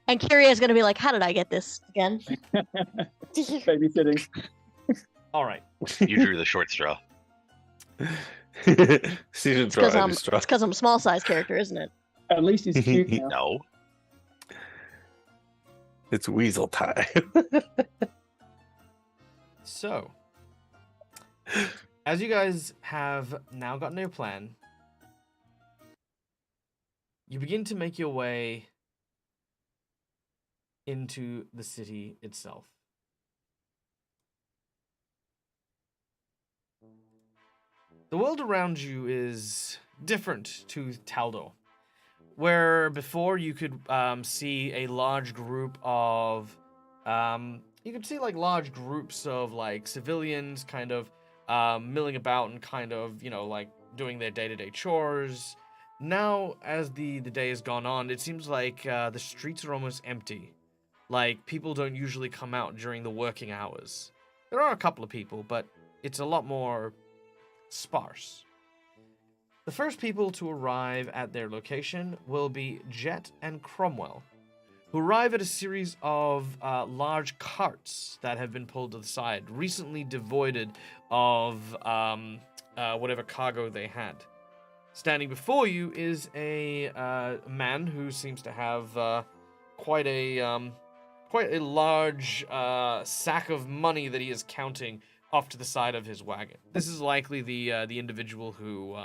And Kyrie is going to be like, how did I get this again? Babysitting. All right. You drew the short straw. Season It's draw because any straw. I'm a small size character, isn't it? At least he's cute now. No. It's weasel time. So, as you guys have now gotten your plan, you begin to make your way into the city itself. The world around you is different to Taldor, where before you could see a large group of you could see like large groups of like civilians kind of milling about and kind of like doing their day-to-day chores. Now, as the day has gone on, it seems like the streets are almost empty. Like, people don't usually come out during the working hours. There are a couple of people, but it's a lot more sparse. The first people to arrive at their location will be Jet and Cromwell, who arrive at a series of large carts that have been pulled to the side, recently devoided of whatever cargo they had. Standing before you is a man who seems to have quite a large sack of money that he is counting off to the side of his wagon. This is likely the individual who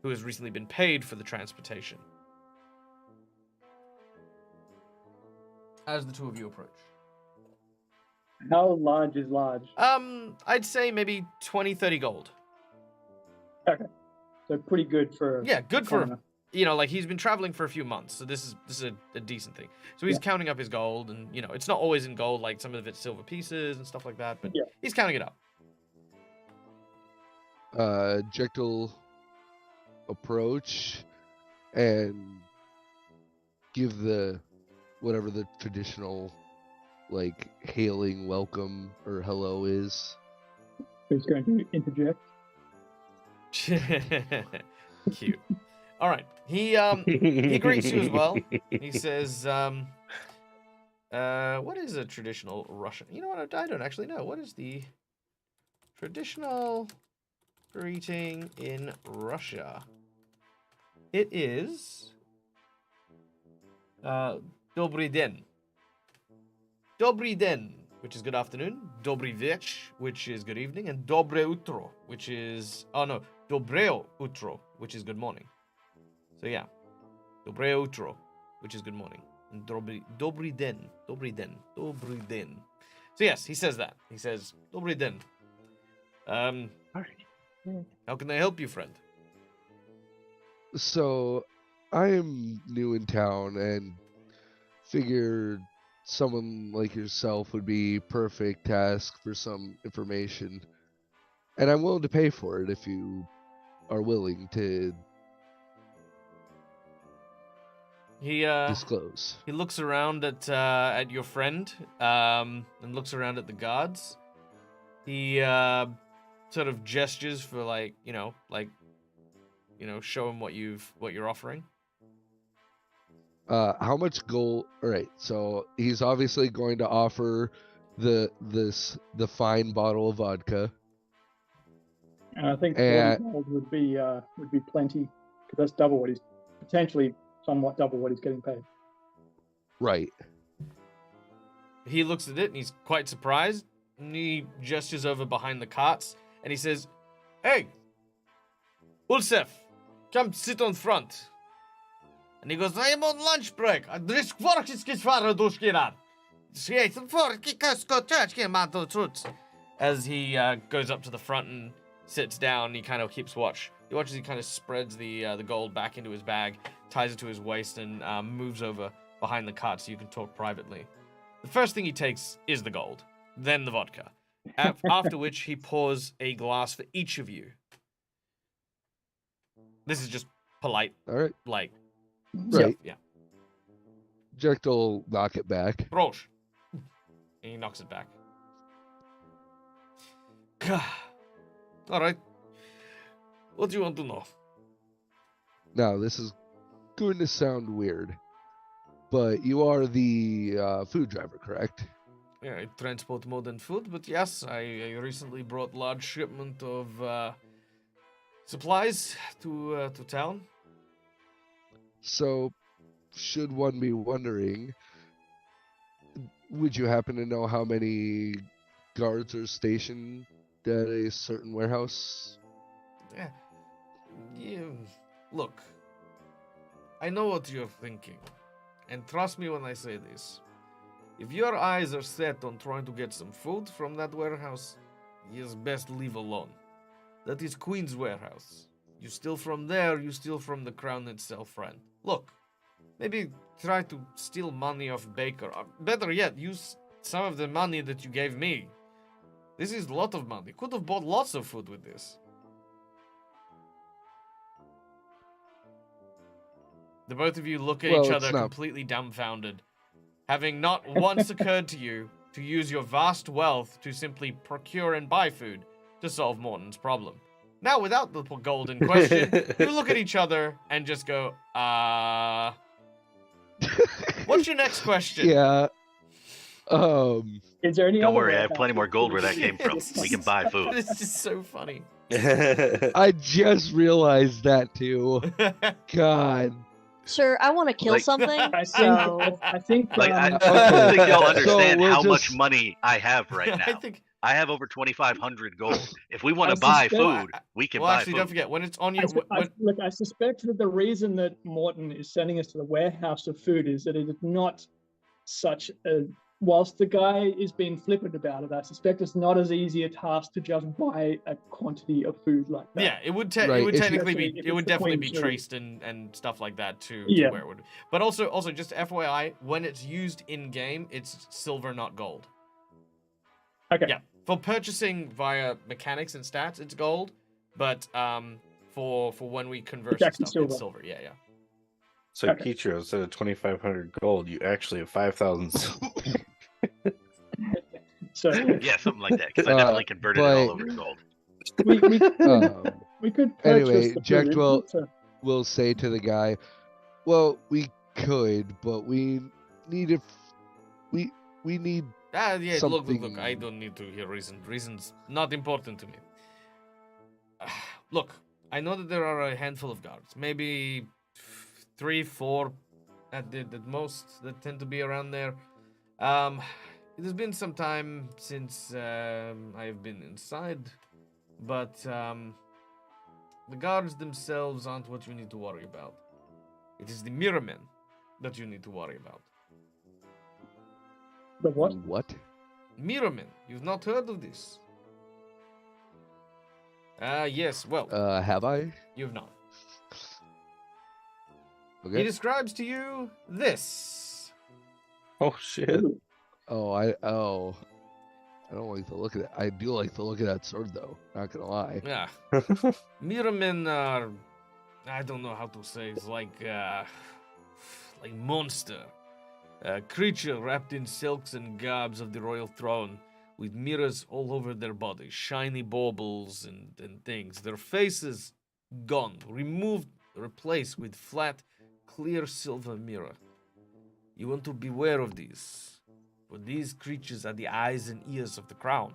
has recently been paid for the transportation. As the two of you approach. How large is large? I'd say maybe 20, 30 gold. So pretty good for. Yeah, good for, commoner. like he's been traveling for a few months, so this is a decent thing. So he's counting up his gold, and it's not always in gold, like some of it's silver pieces and stuff like that, but he's counting it up. Jekyll will approach and give whatever the traditional like hailing welcome or hello is. Who's going to interject? Cute. All right. He greets you as well. He says, what is a traditional Russian? You know what? I don't actually know. What is the traditional greeting in Russia? It is Dobry den. Dobry den, which is good afternoon. Dobry vech, which is good evening, and Dobre utro, which is Dobreo utro, which is good morning. So yeah, Dobreo utro, which is good morning, and Dobry den. So yes, he says that. He says Dobry den. How can I help you, friend? So, I am new in town and figured someone like yourself would be perfect to ask for some information. And I'm willing to pay for it if you are willing to disclose. He looks around at your friend, and looks around at the guards. He sort of gestures for show him what you're offering. How much gold? All right, so he's obviously going to offer the fine bottle of vodka. And I think 40 gold would be plenty, because that's double what he's potentially somewhat double what he's getting paid. Right. He looks at it and he's quite surprised. And he gestures over behind the carts and he says, "Hey, Ulsef, come sit on front." And he goes, "I am on lunch break. As he goes up to the front and sits down, he kind of keeps watch. He watches. He kind of spreads the gold back into his bag, ties it to his waist, and moves over behind the cart so you can talk privately. The first thing he takes is the gold, then the vodka. After which he pours a glass for each of you. This is just polite. All right. Like. Right. Yeah. Jekyll will knock it back. Roche. And he knocks it back. All right. What do you want to know? Now, this is going to sound weird, but you are the food driver, correct? Yeah, I transport more than food, but yes, I recently brought large shipment of supplies to town. So, should one be wondering, would you happen to know how many guards are stationed at a certain warehouse? Yeah. Look, I know what you're thinking, and trust me when I say this. If your eyes are set on trying to get some food from that warehouse, it's best leave alone. That is Queen's warehouse. You steal from there, you steal from the crown itself, friend. Look, maybe try to steal money off Baker. Or better yet, use some of the money that you gave me. This is a lot of money. Could have bought lots of food with this. The both of you look at each other completely dumbfounded, having not once occurred to you to use your vast wealth to simply procure and buy food to solve Morton's problem. Now, without the gold in question, you look at each other and just go, what's your next question? Yeah. Is there any? Don't worry, I have plenty more gold where that came from. We can buy food. It's just so funny. I just realized that too. God. Sir, I want to kill something. I think. Like, I Okay. don't think y'all So understand we'll how much just- money I have right now. I have over 2,500 gold. If we want I to buy suspect- food, we can Well, buy actually, food. don't forget when it's on I, your. su- I- When, look, I suspect that the reason that Morton is sending us to the warehouse of food is that it is not such a. Whilst the guy is being flippant about it, I suspect it's not as easy a task to just buy a quantity of food like that. yeah, it would Right, it would if you- technically be Especially if it it's would the definitely queen be too. traced and stuff like that to Yeah. where it would. But also just FYI, when it's used in game, it's silver, not gold. Okay. Yeah, for purchasing via mechanics and stats, it's gold, but for when we convert It's actually stuff, it's silver. silver. Yeah, yeah. So Okay. Kichiro, instead of 2,500 gold, you actually have 5,000 silver. So Yeah, something like that. Because I definitely converted it all but- over to gold. we Um, we could purchase anyway, the Jack food. Dwell- but, will say to the guy, "Well, we could, but we need if we need Yeah, look, I something- don't need to hear reason. Reason's not important to me. Look, I know that there are a handful of guards, maybe 3, 4 at the most that tend to be around there. It has been some time since I've been inside, but the guards themselves aren't what you need to worry about. It is the mirror men that you need to worry about. the what? What? Mirrormen, you've not heard of this? Yes, well, Have I? you've not. He Okay. describes to you this. Oh shit! Ooh, I don't like the look of that. I do like the look of that sword, though. Not gonna lie. Yeah. Mirrormen are, I don't know how to say, it's like monster. A creature wrapped in silks and garbs of the royal throne, with mirrors all over their bodies, shiny baubles and things. Their faces gone, removed, replaced with flat, clear silver mirror. You want to beware of these, for these creatures are the eyes and ears of the crown.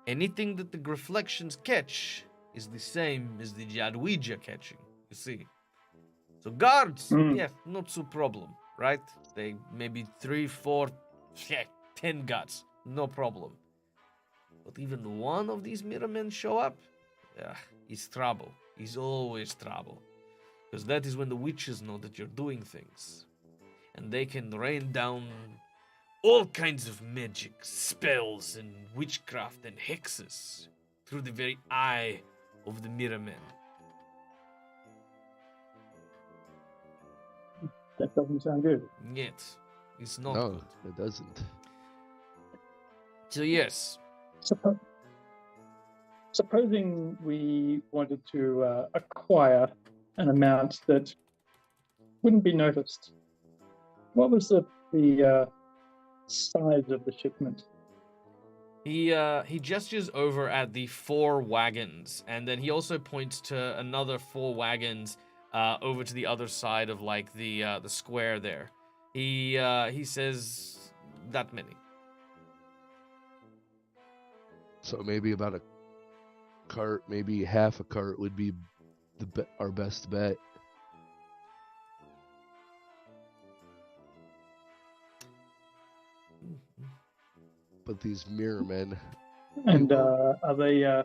Anything that the reflections catch is the same as the Jadwija catching, you see. So guards, yes, not so problem, right? They maybe 3, 4, 10 guards, no problem. But even one of these mirrormen show up, it's trouble. It's always trouble. Because that is when the witches know that you're doing things. And they can rain down all kinds of magic, spells, and witchcraft and hexes through the very eye of the mirrormen. that doesn't sound good. Yet, it's not No, good. it doesn't. So yes, Supposing we wanted to acquire an amount that wouldn't be noticed, what was the size of the shipment? he gestures over at the 4 wagons, and then he also points to another 4 wagons over to the other side of like the square there. He says that many. So maybe about a cart, maybe half a cart would be our best bet. But these mirror men, And are they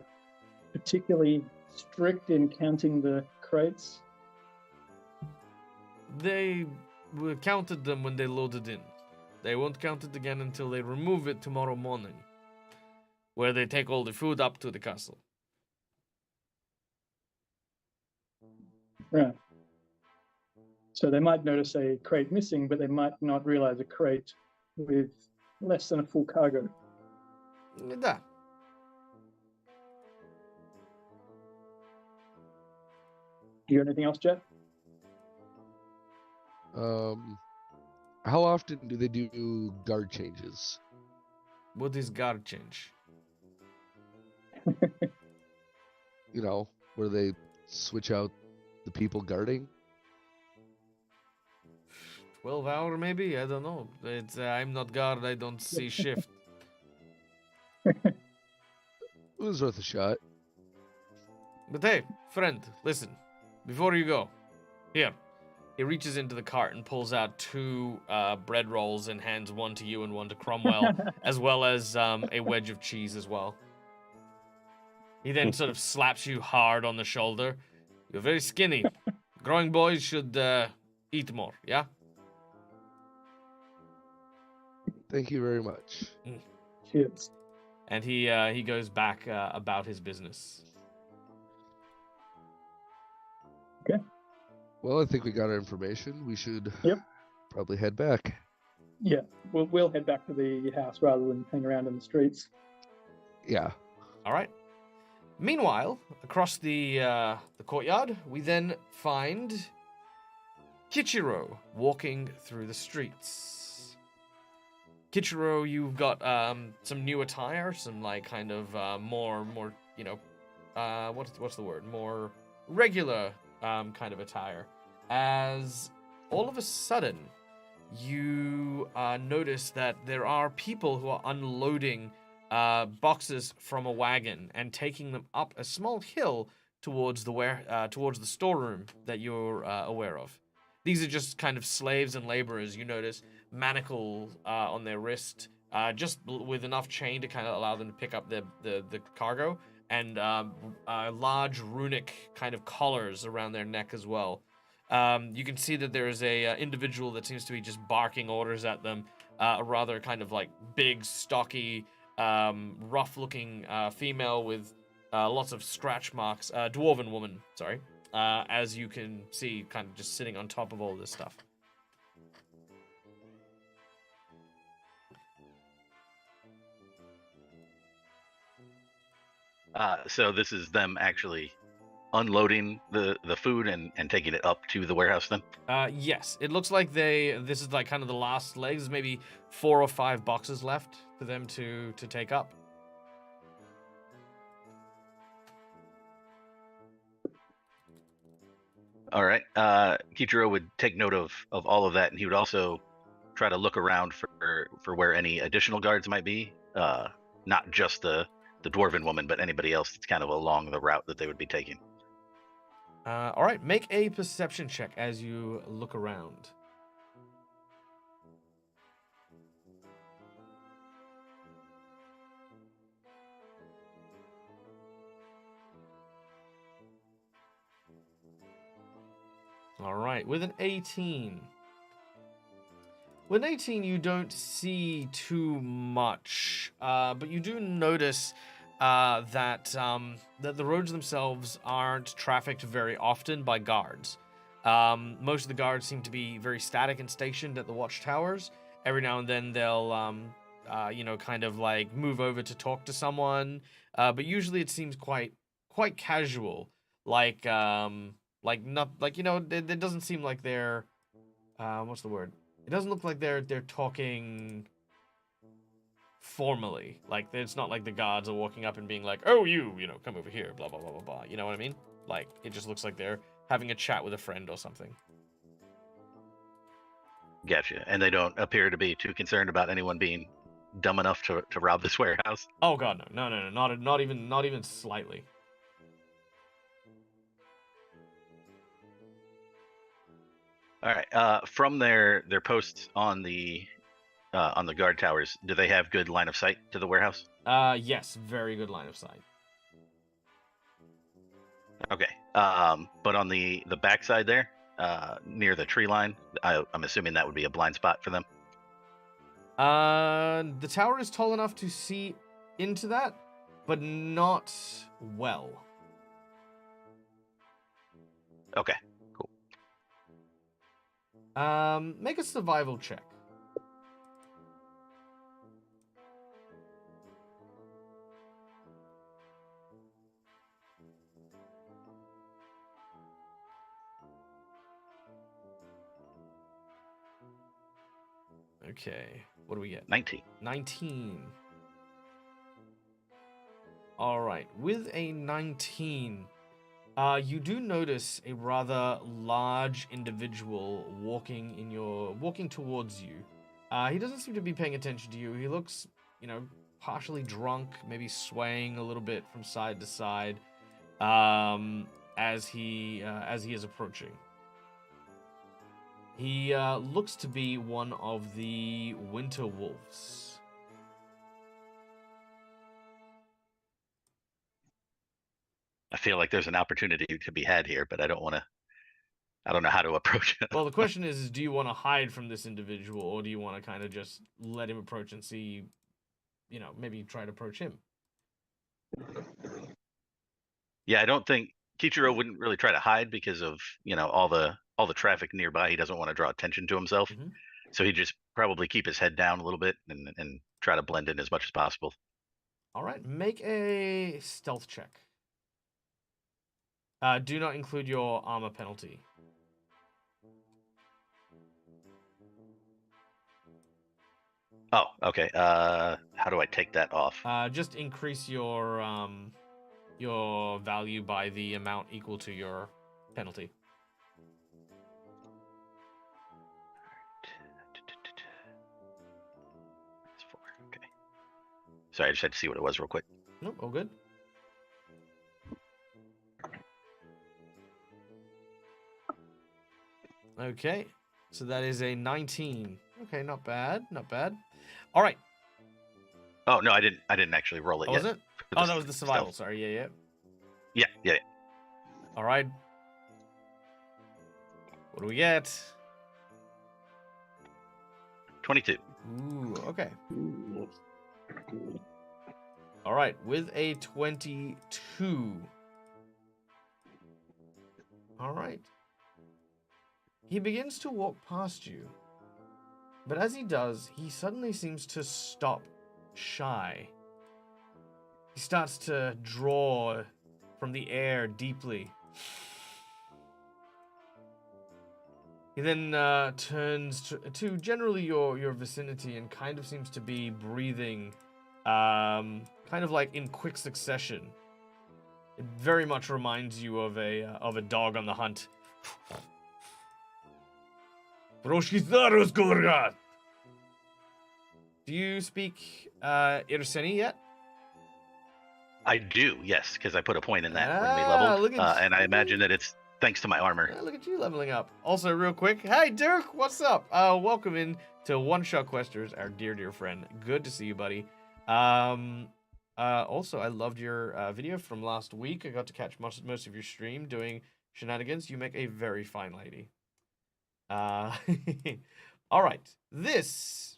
particularly strict in counting the crates? They counted them when they loaded in. They won't count it again until they remove it tomorrow morning, where they take all the food up to the castle. Right. So they might notice a crate missing, but they might not realize a crate with less than a full cargo. Da. Do you have anything else, Jeff? how often do they do guard changes? What is guard change? You know, where they switch out the people guarding? 12 hour maybe? I don't know. It's I'm not guard, I don't see shift. It was worth a shot. But hey, friend, listen. Before you go, here. He reaches into the cart and pulls out 2 bread rolls and hands one to you and one to Cromwell, as well as a wedge of cheese as well. He then sort of slaps you hard on the shoulder. You're very skinny. Growing boys should eat more, yeah? Thank you very much. Cheers. And he goes back about his business. Well, I think we got our information. We should Yep. probably head back. Yeah, we'll head back to the house rather than hang around in the streets. Yeah. All right. Meanwhile, across the courtyard, we then find Kichiro walking through the streets. Kichiro, you've got some new attire, some like kind of more you know, what's the word? More regular kind of attire. As all of a sudden, you notice that there are people who are unloading boxes from a wagon and taking them up a small hill towards the storeroom that you're aware of. These are just kind of slaves and laborers. You notice manacles on their wrist, just with enough chain to kind of allow them to pick up the cargo, and large runic kind of collars around their neck as well. You can see that there is a individual that seems to be just barking orders at them, a rather kind of like big, stocky, rough-looking female with lots of scratch marks, dwarven woman, sorry, as you can see, kind of just sitting on top of all this stuff. So this is them actually unloading the food and taking it up to the warehouse then? Yes, it looks like this is like kind of the last legs, maybe 4 or 5 boxes left for them to take up. All right. Kichiro would take note of all of that, and he would also try to look around for where any additional guards might be. Not just the dwarven woman, but anybody else that's kind of along the route that they would be taking. All right, make a perception check as you look around. All right, with an 18. With an 18, you don't see too much, but you do notice that the roads themselves aren't trafficked very often by guards. Most of the guards seem to be very static and stationed at the watchtowers. Every now and then they'll, kind of like move over to talk to someone, but usually it seems quite casual. It doesn't seem like they're, what's the word? It doesn't look like they're talking formally. Like, it's not like the guards are walking up and being like, "Oh, come over here," blah, blah, blah, blah, blah. You know what I mean? Like, it just looks like they're having a chat with a friend or something. Gotcha. And they don't appear to be too concerned about anyone being dumb enough to rob this warehouse? Oh, God, no. Not even slightly. All right. From their posts on the guard towers, do they have good line of sight to the warehouse? Yes, very good line of sight. Okay. But on the backside there, near the tree line, I'm assuming that would be a blind spot for them. The tower is tall enough to see into that, but not well. Okay. Make a survival check. Okay, what do we get? 19. 19. All right, with a 19, you do notice a rather large individual walking towards you. He doesn't seem to be paying attention to you. He looks, partially drunk, maybe swaying a little bit from side to side, as he is approaching. He looks to be one of the winter wolves. I feel like there's an opportunity to be had here, but I don't know how to approach it. Well, the question is do you want to hide from this individual, or do you want to kind of just let him approach and see, maybe try to approach him? Yeah, I don't think Kichiro wouldn't really try to hide because of, all the traffic nearby. He doesn't want to draw attention to himself. Mm-hmm. So he'd just probably keep his head down a little bit and try to blend in as much as possible. All right, make a stealth check. Do not include your armor penalty. Oh, okay. How do I take that off? Just increase your value by the amount equal to your penalty. That's 4. Okay. Sorry, I just had to see what it was real quick. Nope, all good. Okay, so that is a 19. Okay, not bad, not bad. All right. Oh no, I didn't actually roll it Oh, yet. was it? Oh, that was the survival. Sorry, yeah. Yeah. All right. What do we get? 22. Ooh, okay. All right, with a 22. All right. He begins to walk past you. But as he does, he suddenly seems to stop shy. He starts to draw from the air deeply. He then turns to generally your vicinity and kind of seems to be breathing kind of like in quick succession. It very much reminds you of a dog on the hunt. Do you speak Irrisen yet? I do, yes, because I put a point in that when we look leveled, at and I imagine that it's thanks to my armor. Look at you leveling up. Also, real quick, hey Dirk, what's up? Welcome in to One Shot Questers, our dear friend. Good to see you, buddy. Also, I loved your video from last week. I got to catch most of your stream doing shenanigans. You make a very fine lady. All right, this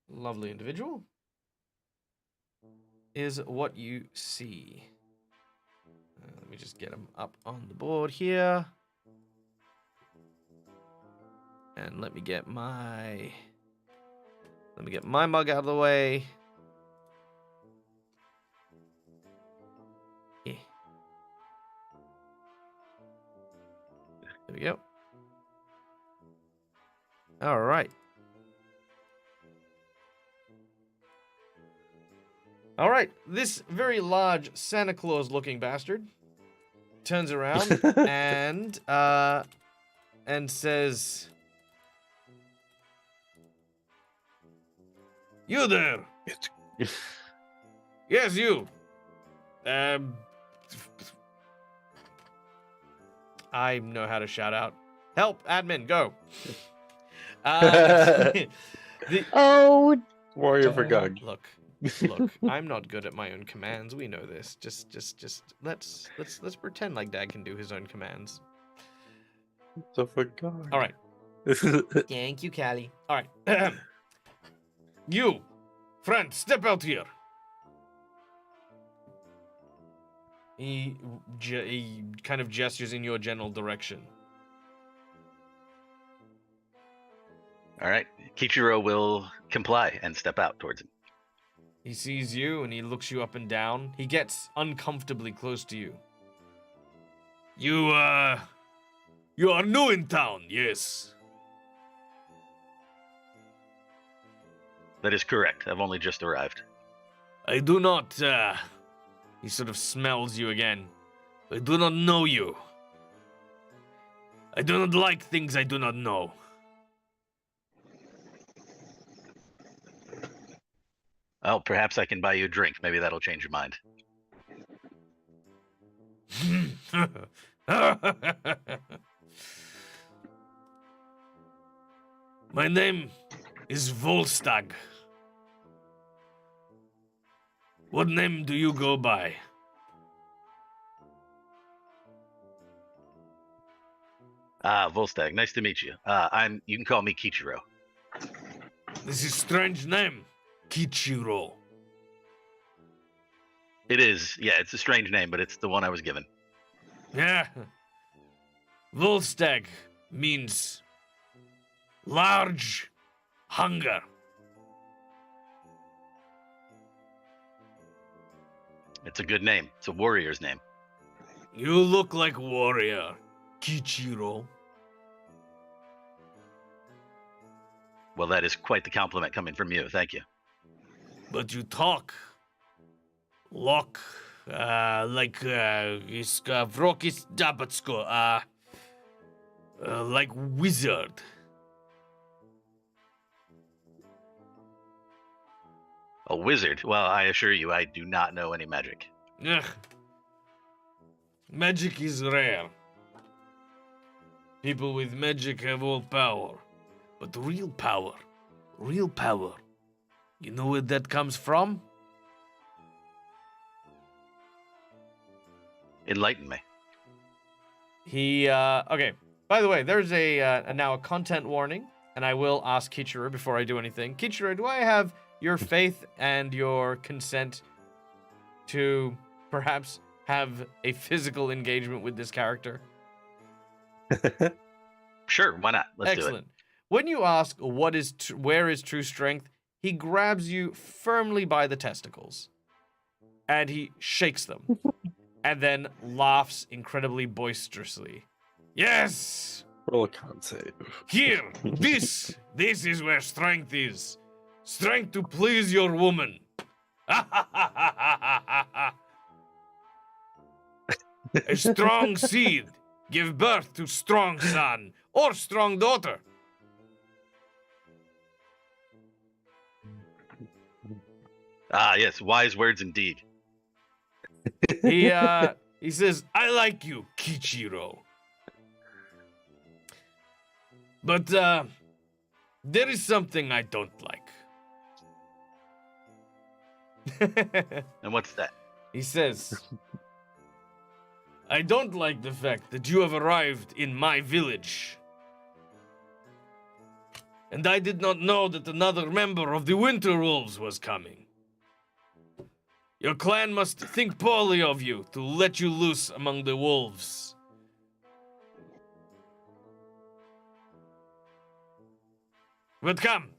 lovely individual is what you see. Let me just get him up on the board here. And let me get my mug out of the way. Yeah. There we go. All right. All right. This very large Santa Claus looking bastard turns around and says, "You there? Yes, you. I know how to shout out. Help, admin, go." Oh, Warrior for God. Look, I'm not good at my own commands. We know this. Just let's pretend like Dad can do his own commands. So for God. All right. Thank you, Callie. All right. You, friend, step out here. He kind of gestures in your general direction. All right, Kichiro will comply and step out towards him. He sees you and he looks you up and down. He gets uncomfortably close to you. You are new in town, yes? That is correct. I've only just arrived. I do not, he sort of smells you again. I do not know you. I do not like things I do not know. Well, perhaps I can buy you a drink. Maybe that'll change your mind. My name is Volstagg. What name do you go by? Volstagg, nice to meet you. You can call me Kichiro. This is strange name. Kichiro. It is, yeah, it's a strange name, but it's the one I was given. Yeah. Volstagg means large hunger. It's a good name. It's a warrior's name. You look like warrior, Kichiro. Well, that is quite the compliment coming from you. Thank you. But you talk like is vrokis dabatsko, like wizard. A wizard? Well, I assure you, I do not know any magic. Ugh. Magic is rare. People with magic have all power. But real power, you know where that comes from? Enlighten me. Okay. By the way, there's now a content warning, and I will ask Kichiro before I do anything. Kichiro, do I have your faith and your consent to perhaps have a physical engagement with this character? Sure, why not? Let's do it. Excellent. When you ask where is true strength, he grabs you firmly by the testicles, and he shakes them, and then laughs incredibly boisterously. Yes! Roll a con save. Here, this is where strength is. Strength to please your woman. A strong seed give birth to strong son or strong daughter. Ah, yes, wise words indeed. He says, I like you, Kichiro. But there is something I don't like. And what's that? He says, I don't like the fact that you have arrived in my village. And I did not know that another member of the Winter Wolves was coming. Your clan must think poorly of you to let you loose among the wolves. But come,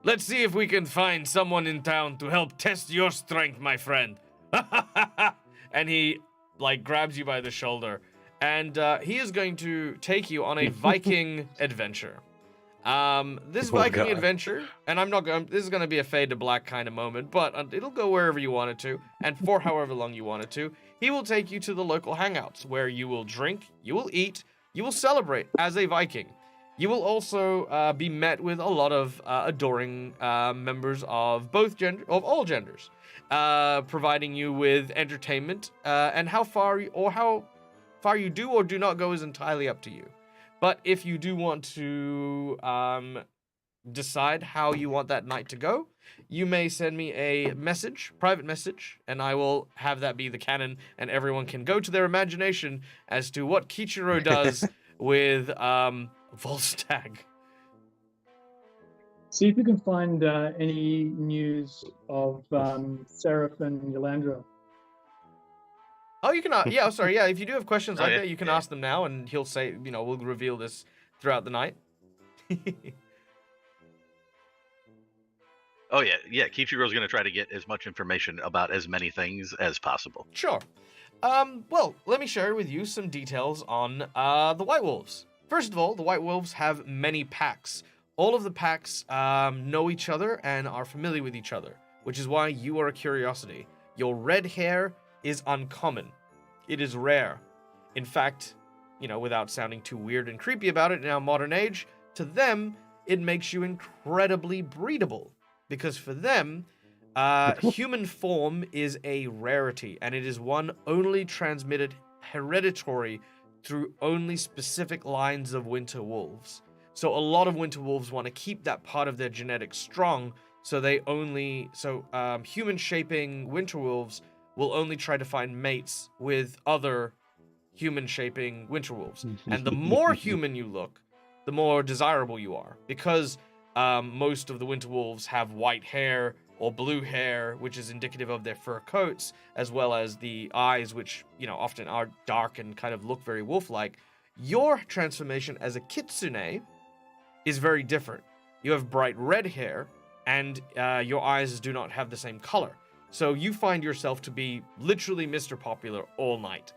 let's see if we can find someone in town to help test your strength, my friend. And he, grabs you by the shoulder. And he is going to take you on a Viking adventure. This Viking adventure, and this is going to be a fade to black kind of moment, but it'll go wherever you want it to, and for however long you want it to. He will take you to the local hangouts where you will drink, you will eat, you will celebrate as a Viking. You will also be met with a lot of adoring members of all genders, providing you with entertainment, and how far you do or do not go is entirely up to you. But if you do want to decide how you want that night to go, you may send me a private message, and I will have that be the canon, and everyone can go to their imagination as to what Kichiro does with Volstagg. See if you can find any news of Seraph and Yolandra. Oh, you can. Yeah, sorry. Yeah, if you do have questions like yeah, that, you can ask them now, and he'll say, we'll reveal this throughout the night. Oh, yeah. Kichiro's going to try to get as much information about as many things as possible. Sure. Well, let me share with you some details on the White Wolves. First of all, the White Wolves have many packs. All of the packs know each other and are familiar with each other, which is why you are a curiosity. Your red hair is uncommon. It is rare. In fact, without sounding too weird and creepy about it in our modern age, to them, it makes you incredibly breedable. Because for them, human form is a rarity, and it is one only transmitted hereditary through only specific lines of winter wolves. So a lot of winter wolves want to keep that part of their genetics strong. So human shaping winter wolves will only try to find mates with other human shaping winter wolves. And the more human you look, the more desirable you are, because most of the winter wolves have white hair or blue hair, which is indicative of their fur coats, as well as the eyes, which, you know, often are dark and kind of look very wolf-like. Your transformation as a kitsune is very different. You have bright red hair, and your eyes do not have the same color. So you find yourself to be literally Mr. Popular all night.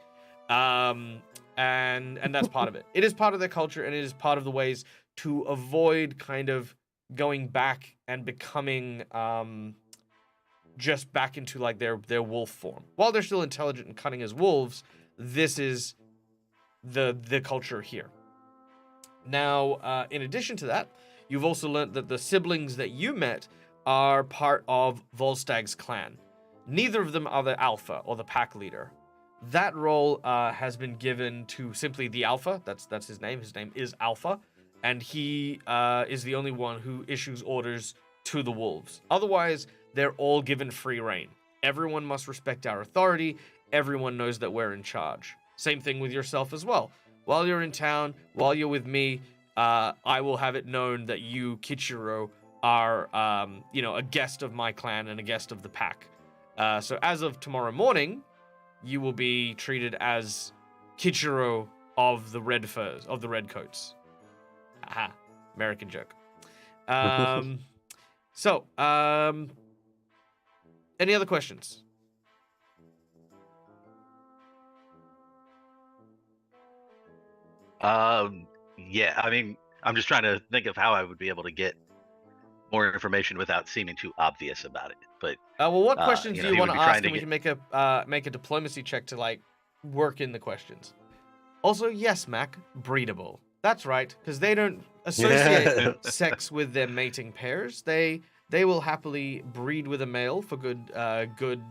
And that's part of it. It is part of their culture, and it is part of the ways to avoid kind of going back and becoming just back into like their wolf form. While they're still intelligent and cunning as wolves, this is the culture here. Now, in addition to that, you've also learned that the siblings that you met are part of Volstag's clan. Neither of them are the alpha or the pack leader. That role has been given to simply the alpha. That's his name. His name is Alpha, and he is the only one who issues orders to the wolves. Otherwise, they're all given free reign. Everyone must respect our authority. Everyone knows that we're in charge. Same thing with yourself as well. While you're in town, while you're with me, I will have it known that you, Kichiro, are, a guest of my clan and a guest of the pack. So as of tomorrow morning, you will be treated as Kichiro of the red furs, of the red coats. Aha, American joke. Any other questions? Yeah, I mean, I'm just trying to think of how I would be able to get more information without seeming too obvious about it. But well, what questions do you want to ask? And we get... can make a diplomacy check to like work in the questions. Also, yes, Mac, breedable. That's right, because they don't associate sex with their mating pairs. They will happily breed with a male for good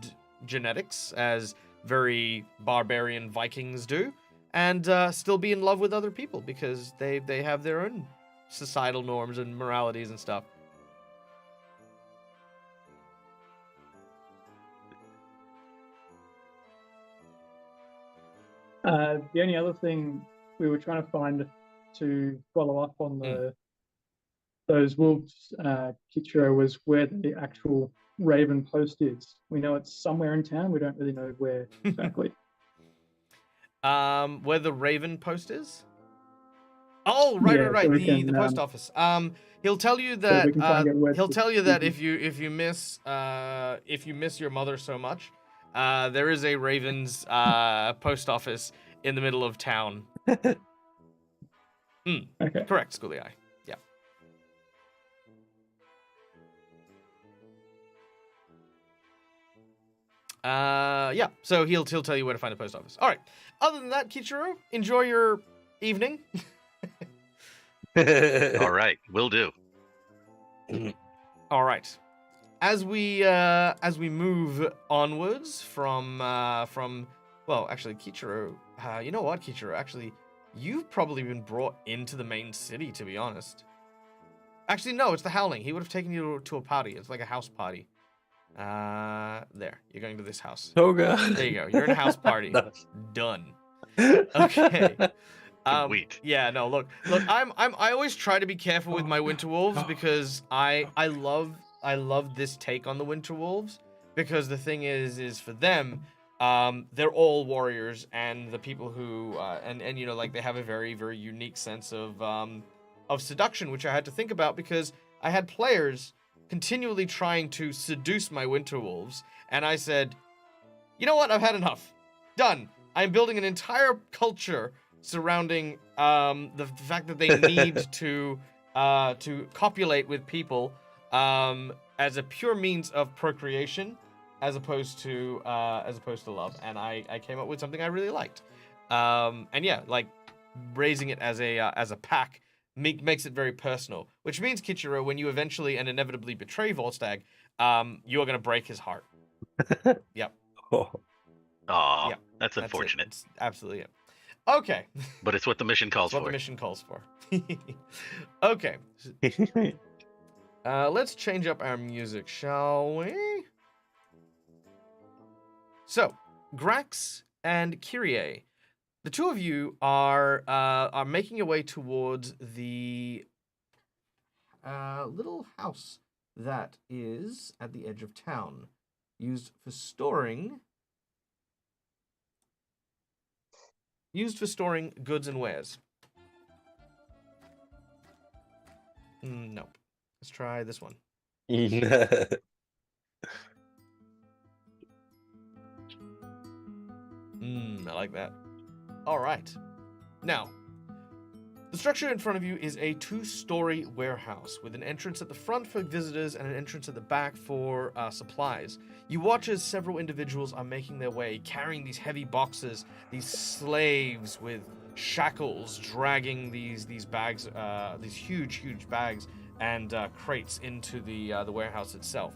genetics, as very barbarian Vikings do, and still be in love with other people because they have their own societal norms and moralities and stuff. The only other thing we were trying to find to follow up on those wolves, Kichiro, was where the actual Raven post is. We know it's somewhere in town. We don't really know where exactly. Where the Raven post is? Oh, right. So the post office. He'll tell you that. If you miss your mother so much, there is a Raven's post office in the middle of town. Okay. Correct, Schoolie Eye. Yeah. So he'll tell you where to find the post office. All right. Other than that, Kichiro, enjoy your evening. All right, will do. All right. As we move onwards from actually, Kichiro, you know what, Kichiro, actually, you've probably been brought into the main city, to be honest. Actually, no, it's the Howling. He would have taken you to a party. It's like a house party. There, you're going to this house. Toga. There you go. You're in a house party. Done. Okay. Sweet. Yeah, no, look, I always try to be careful with my winter wolves because I love this take on the winter wolves, because the thing is for them, they're all warriors, and the people who and you know, like, they have a very, very unique sense of seduction, which I had to think about because I had players continually trying to seduce my winter wolves, and I said, you know what, I've had enough. Done. I'm building an entire culture surrounding the fact that they need to copulate with people as a pure means of procreation, as opposed to love. And I came up with something I really liked. And yeah, like, raising it as a pack makes it very personal, which means, Kichiro, when you eventually and inevitably betray Volstagg, you are going to break his heart. Yep. Oh, Yep. that's unfortunate. It's absolutely it. Okay. But it's what the mission calls That's what for. the mission calls for. Okay. Let's change up our music, shall we? So, Grax and Kyrie, the two of you are making your way towards the little house that is at the edge of town, used for storing goods and wares. Nope. Let's try this one. I like that. All right. Now, the structure in front of you is a 2-story warehouse with an entrance at the front for visitors and an entrance at the back for supplies. You watch as several individuals are making their way, carrying these heavy boxes, these slaves with shackles dragging these bags, these huge bags and crates into the warehouse itself.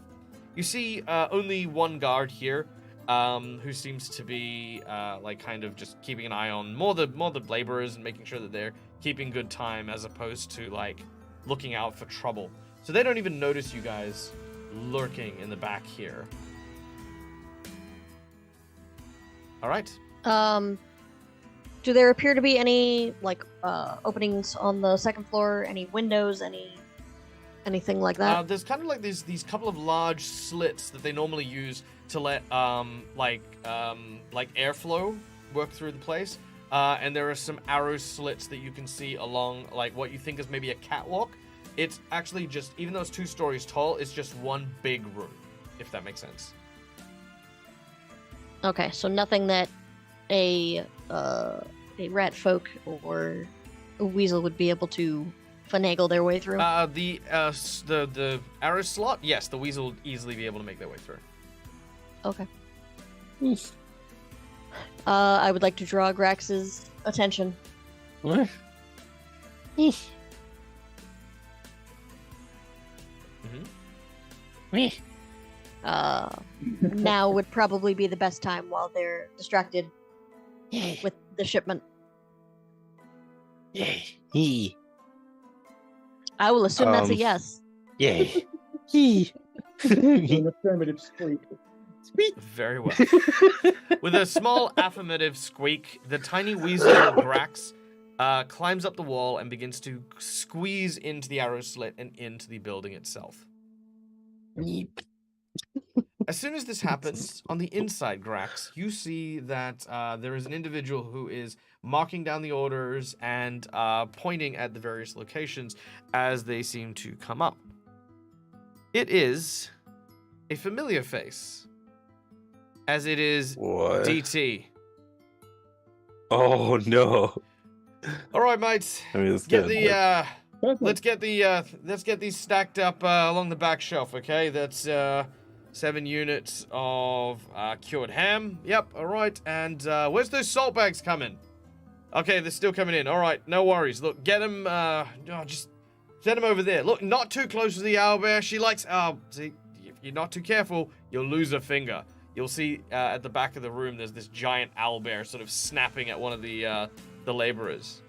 You see only one guard here, who seems to be like kind of just keeping an eye on more the laborers and making sure that they're keeping good time as opposed to like looking out for trouble. So they don't even notice you guys lurking in the back here. All right. Do there appear to be any like openings on the second floor? Any windows? Anything like that? There's kind of like these couple of large slits that they normally use to let like airflow work through the place. And there are some arrow slits that you can see along like what you think is maybe a catwalk. It's actually just, even though it's 2 stories tall, it's just one big room, if that makes sense. Okay, so nothing that a rat folk or a weasel would be able to finagle their way through. The arrow slot, yes, the weasel would easily be able to make their way through. Okay. I would like to draw Grax's attention. What? Now would probably be the best time while they're distracted with the shipment. I will assume that's a yes. An affirmative squeak. Very well. With a small affirmative squeak, the tiny weasel Grax climbs up the wall and begins to squeeze into the arrow slit and into the building itself. As soon as this happens, on the inside, Grax, you see that there is an individual who is marking down the orders and pointing at the various locations as they seem to come up. It is a familiar face, as it is What? DT. Oh no! All right, mates. I mean, it's Get good. the let's get these stacked up along the back shelf, okay? That's 7 units of cured ham. Yep, all right. And where's those salt bags coming? Okay, they're still coming in. All right, no worries. Look, get them. Just send them over there. Look, not too close to the owlbear. She likes. See, if you're not too careful, you'll lose a finger. You'll see at the back of the room, there's this giant owlbear sort of snapping at one of the laborers.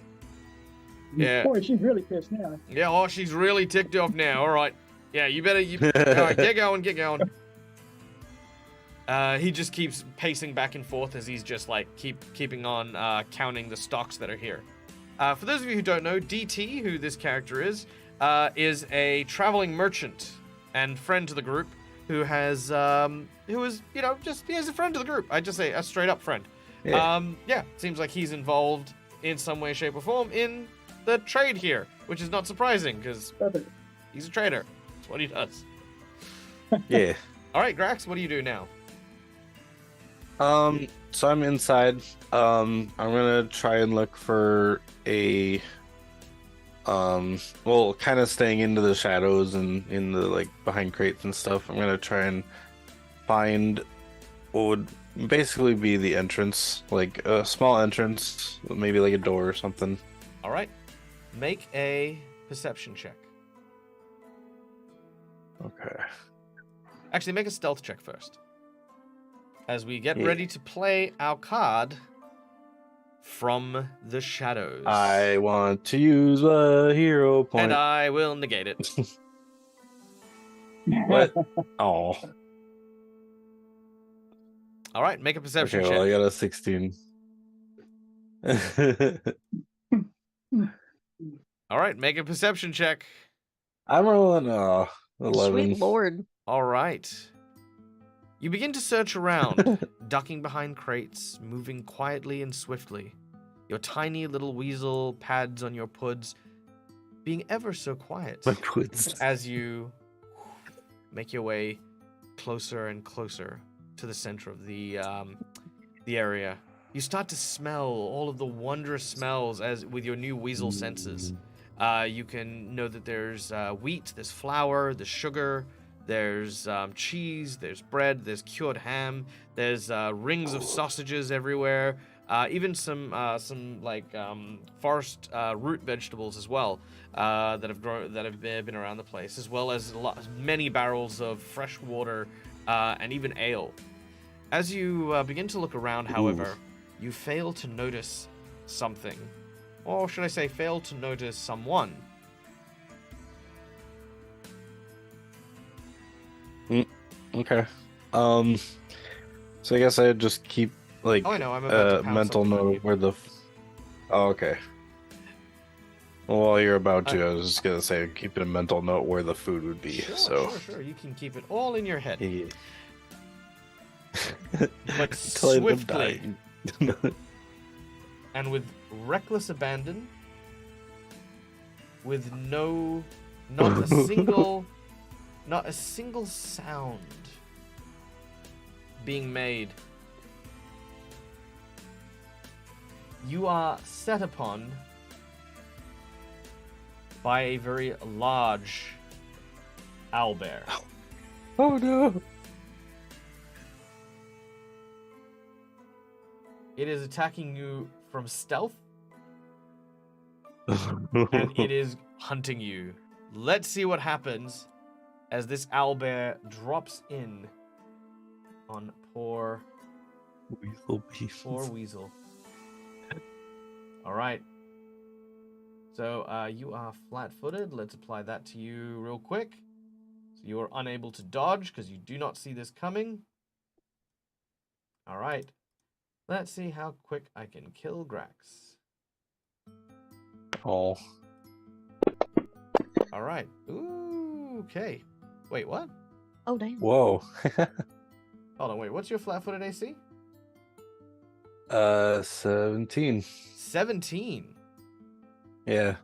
Yeah. Boy, she's really pissed now. Yeah, oh, she's really ticked off now. All right. Yeah, you better. All right, get going, get going. He just keeps pacing back and forth as he's just like keeping on counting the stocks that are here. For those of you who don't know, DT, who this character is a traveling merchant and friend to the group who is he's a friend to the group. I'd just say a straight up friend. Yeah. Seems like he's involved in some way, shape, or form in the trade here, which is not surprising because he's a trader. That's what he does. Yeah. All right, Grax, what do you do now? So I'm inside. I'm gonna try and look for a kind of staying into the shadows and in the like behind crates and stuff. I'm gonna try and find what would basically be the entrance, like a small entrance, maybe like a door or something. All right, make a perception check. Okay. Actually, make a stealth check first. As we get ready to play our card from the shadows. I want to use a hero point. And I will negate it. What? Oh. All right, make a perception Okay, check. well, I got a 16. All right, make a perception check. I'm rolling 11. Sweet lord. All right. You begin to search around, ducking behind crates, moving quietly and swiftly. Your tiny little weasel pads on your puds being ever so quiet My puds. as you make your way closer and closer to the center of the area. You start to smell all of the wondrous smells as with your new weasel senses. You can know that there's wheat, there's flour, there's sugar, there's cheese, there's bread, there's cured ham, there's rings of sausages everywhere, even some forest root vegetables as well that have been around the place, as well as many barrels of fresh water and even ale. As you begin to look around, however, you fail to notice something. Or should I say, fail to notice someone. Okay. So I guess I'd just keep like Oh, I know. I'm about to pound mental something on note you. where the. Oh, okay. Well, while you're about to, I was just gonna say keep a mental note where the food would be. Sure. You can keep it all in your head. Yeah. But Till I end up swiftly dying. and with reckless abandon, with not a single sound being made, you are set upon by a very large owlbear. Oh no! It is attacking you from stealth, and it is hunting you. Let's see what happens as this owlbear drops in on poor Weasel. All right. So you are flat-footed. Let's apply that to you real quick. So you are unable to dodge because you do not see this coming. All right. Let's see how quick I can kill Grax. Oh. All right. Ooh, okay. Wait, what? Oh, damn. Whoa. Hold on, wait. What's your flat-footed AC? 17. 17. Yeah.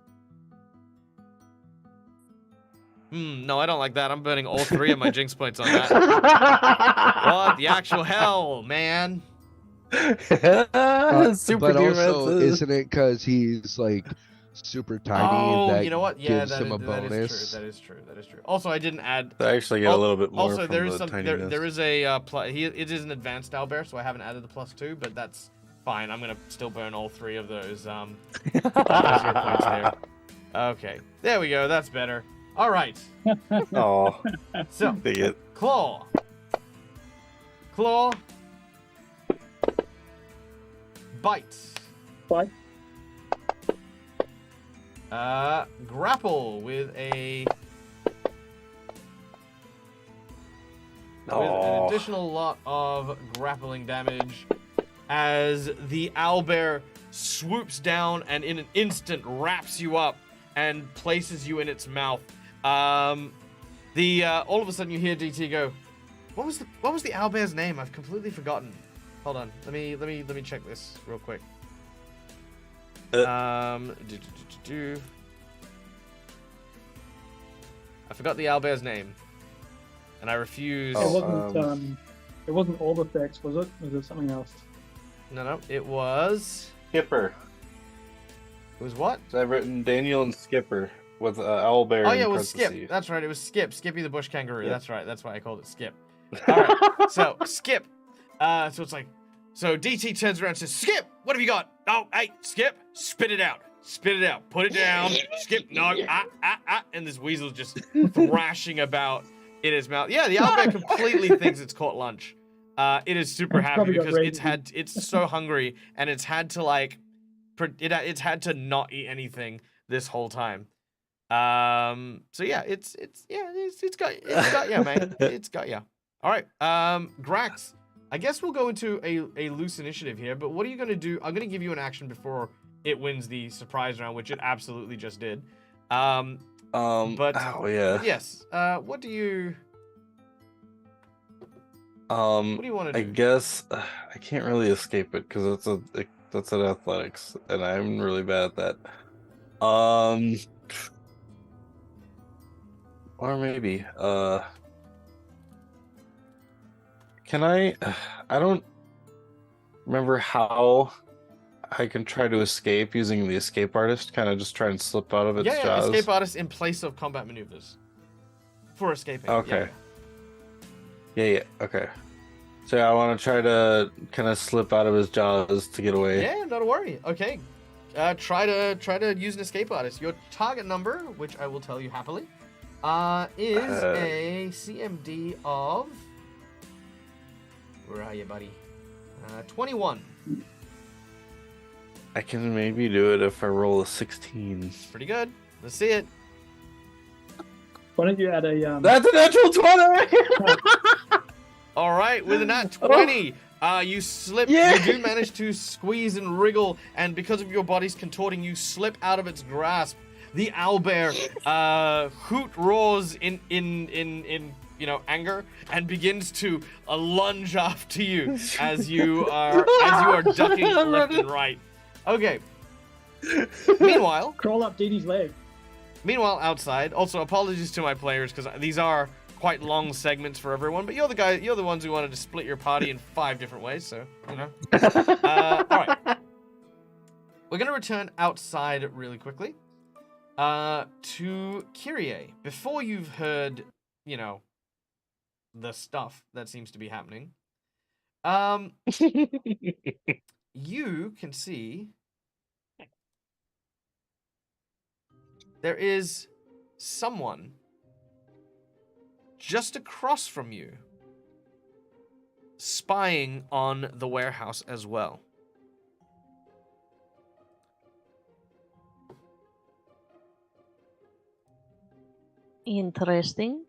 No, I don't like that. I'm burning all 3 of my jinx points on that. What the actual hell, man? Super but also, defensive. isn't it because he's like super tiny that you know what? Yeah, gives him a that bonus? is true. That is true. That is true. Also, I didn't add. I actually get a little bit more Also, from there is the some. tininess. There is a it is an advanced owlbear, so I haven't added the +2, but that's fine. I'm gonna still burn all 3 of those those hero points there. Okay, there we go. That's better. All right. Oh, So dig it. claw, bite. Bite. Grapple with an Oh. additional lot of grappling damage as the owlbear swoops down and in an instant wraps you up and places you in its mouth. All of a sudden you hear DT go, what was the owlbear's name? I've completely forgotten. Hold on, let me check this real quick. I forgot the owlbear's name, and I refuse. It wasn't Orbifex, was it? Was it something else? No, it was. Skipper. It was what? So I've written Daniel and Skipper with owlbear. Oh in yeah, it was Skip. parentheses. That's right, it was Skip. Skippy the bush kangaroo. Yep. That's right. That's why I called it Skip. All right. So Skip. So it's like, so DT turns around and says, "Skip, what have you got? Oh, hey, Skip, spit it out. Spit it out. Put it down. Skip, no, and this weasel's just thrashing about in his mouth. Yeah, the owlbear completely thinks it's caught lunch. It is super It's happy probably got because rabies. it's so hungry and it's had to like it's had to not eat anything this whole time. So yeah, it's got yeah, man. It's got yeah. All right. Grax, I guess we'll go into a loose initiative here, but what are you gonna do? I'm gonna give you an action before it wins the surprise round, which it absolutely just did. But oh yeah. but yes. What do you want to do? I guess I can't really escape it because that's an athletics, and I'm really bad at that. Or maybe can I? I don't remember how I can try to escape using the escape artist. Kind of just try and slip out of its Yeah, jaws. escape artist in place of combat maneuvers for escaping. Okay. Yeah. Okay. So I want to try to kind of slip out of his jaws to get away. Yeah, not a worry. Okay. Try to use an escape artist. Your target number, which I will tell you happily, is a CMD of. Where are you, buddy? 21. I can maybe do it if I roll a 16. Pretty good. Let's see it. Why don't you add a That's a natural 20! All right, with a nat 20, you slip. Yeah. You do manage to squeeze and wriggle, and because of your body's contorting, you slip out of its grasp. The owlbear hoot roars in anger and begins to lunge after you as you are ducking left and right. Okay. Meanwhile, crawl up Dee Dee's leg. Meanwhile, outside. Also, apologies to my players because these are quite long segments for everyone. But you're the ones who wanted to split your party in 5 different ways. So you know. All right. We're gonna return outside really quickly. To Kyrie. Before you've heard, the stuff that seems to be happening. You can see there is someone just across from you spying on the warehouse as well. Interesting.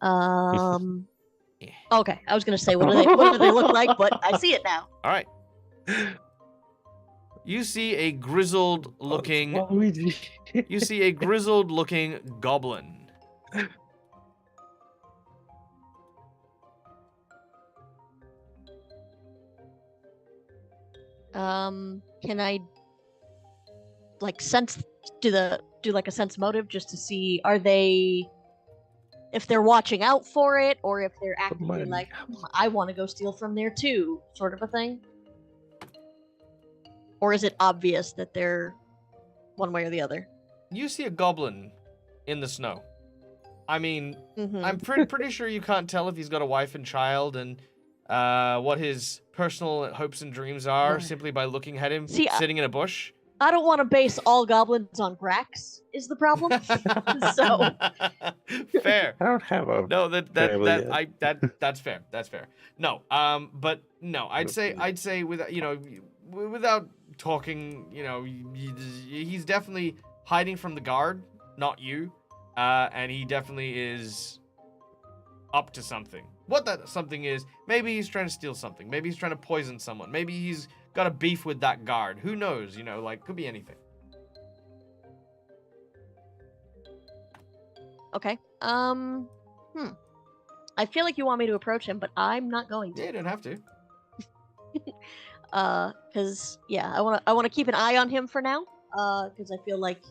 Yeah. Okay, I was gonna say what do they look like, but I see it now. All right. You see a grizzled looking goblin. Can I like sense do like a sense motive just to see if they're watching out for it or if they're actively like I want to go steal from there too, sort of a thing? Or is it obvious that they're one way or the other? You see a goblin in the snow. I mean, Mm-hmm. I'm pretty sure you can't tell if he's got a wife and child and what his personal hopes and dreams are Right. simply by looking at him See, sitting in a bush. I don't want to base all goblins on Grax, is the problem. So Fair. I don't have a. No, that's fair. That's fair. No, but no, I'd say without talking, he's definitely hiding from the guard, not you, and he definitely is up to something. What that something is, maybe he's trying to steal something, maybe he's trying to poison someone, maybe he's got a beef with that guard. Who knows? Could be anything. okay. I feel like you want me to approach him, but I'm not going to. Yeah, you don't have to. Because I want to keep an eye on him for now. Because I feel like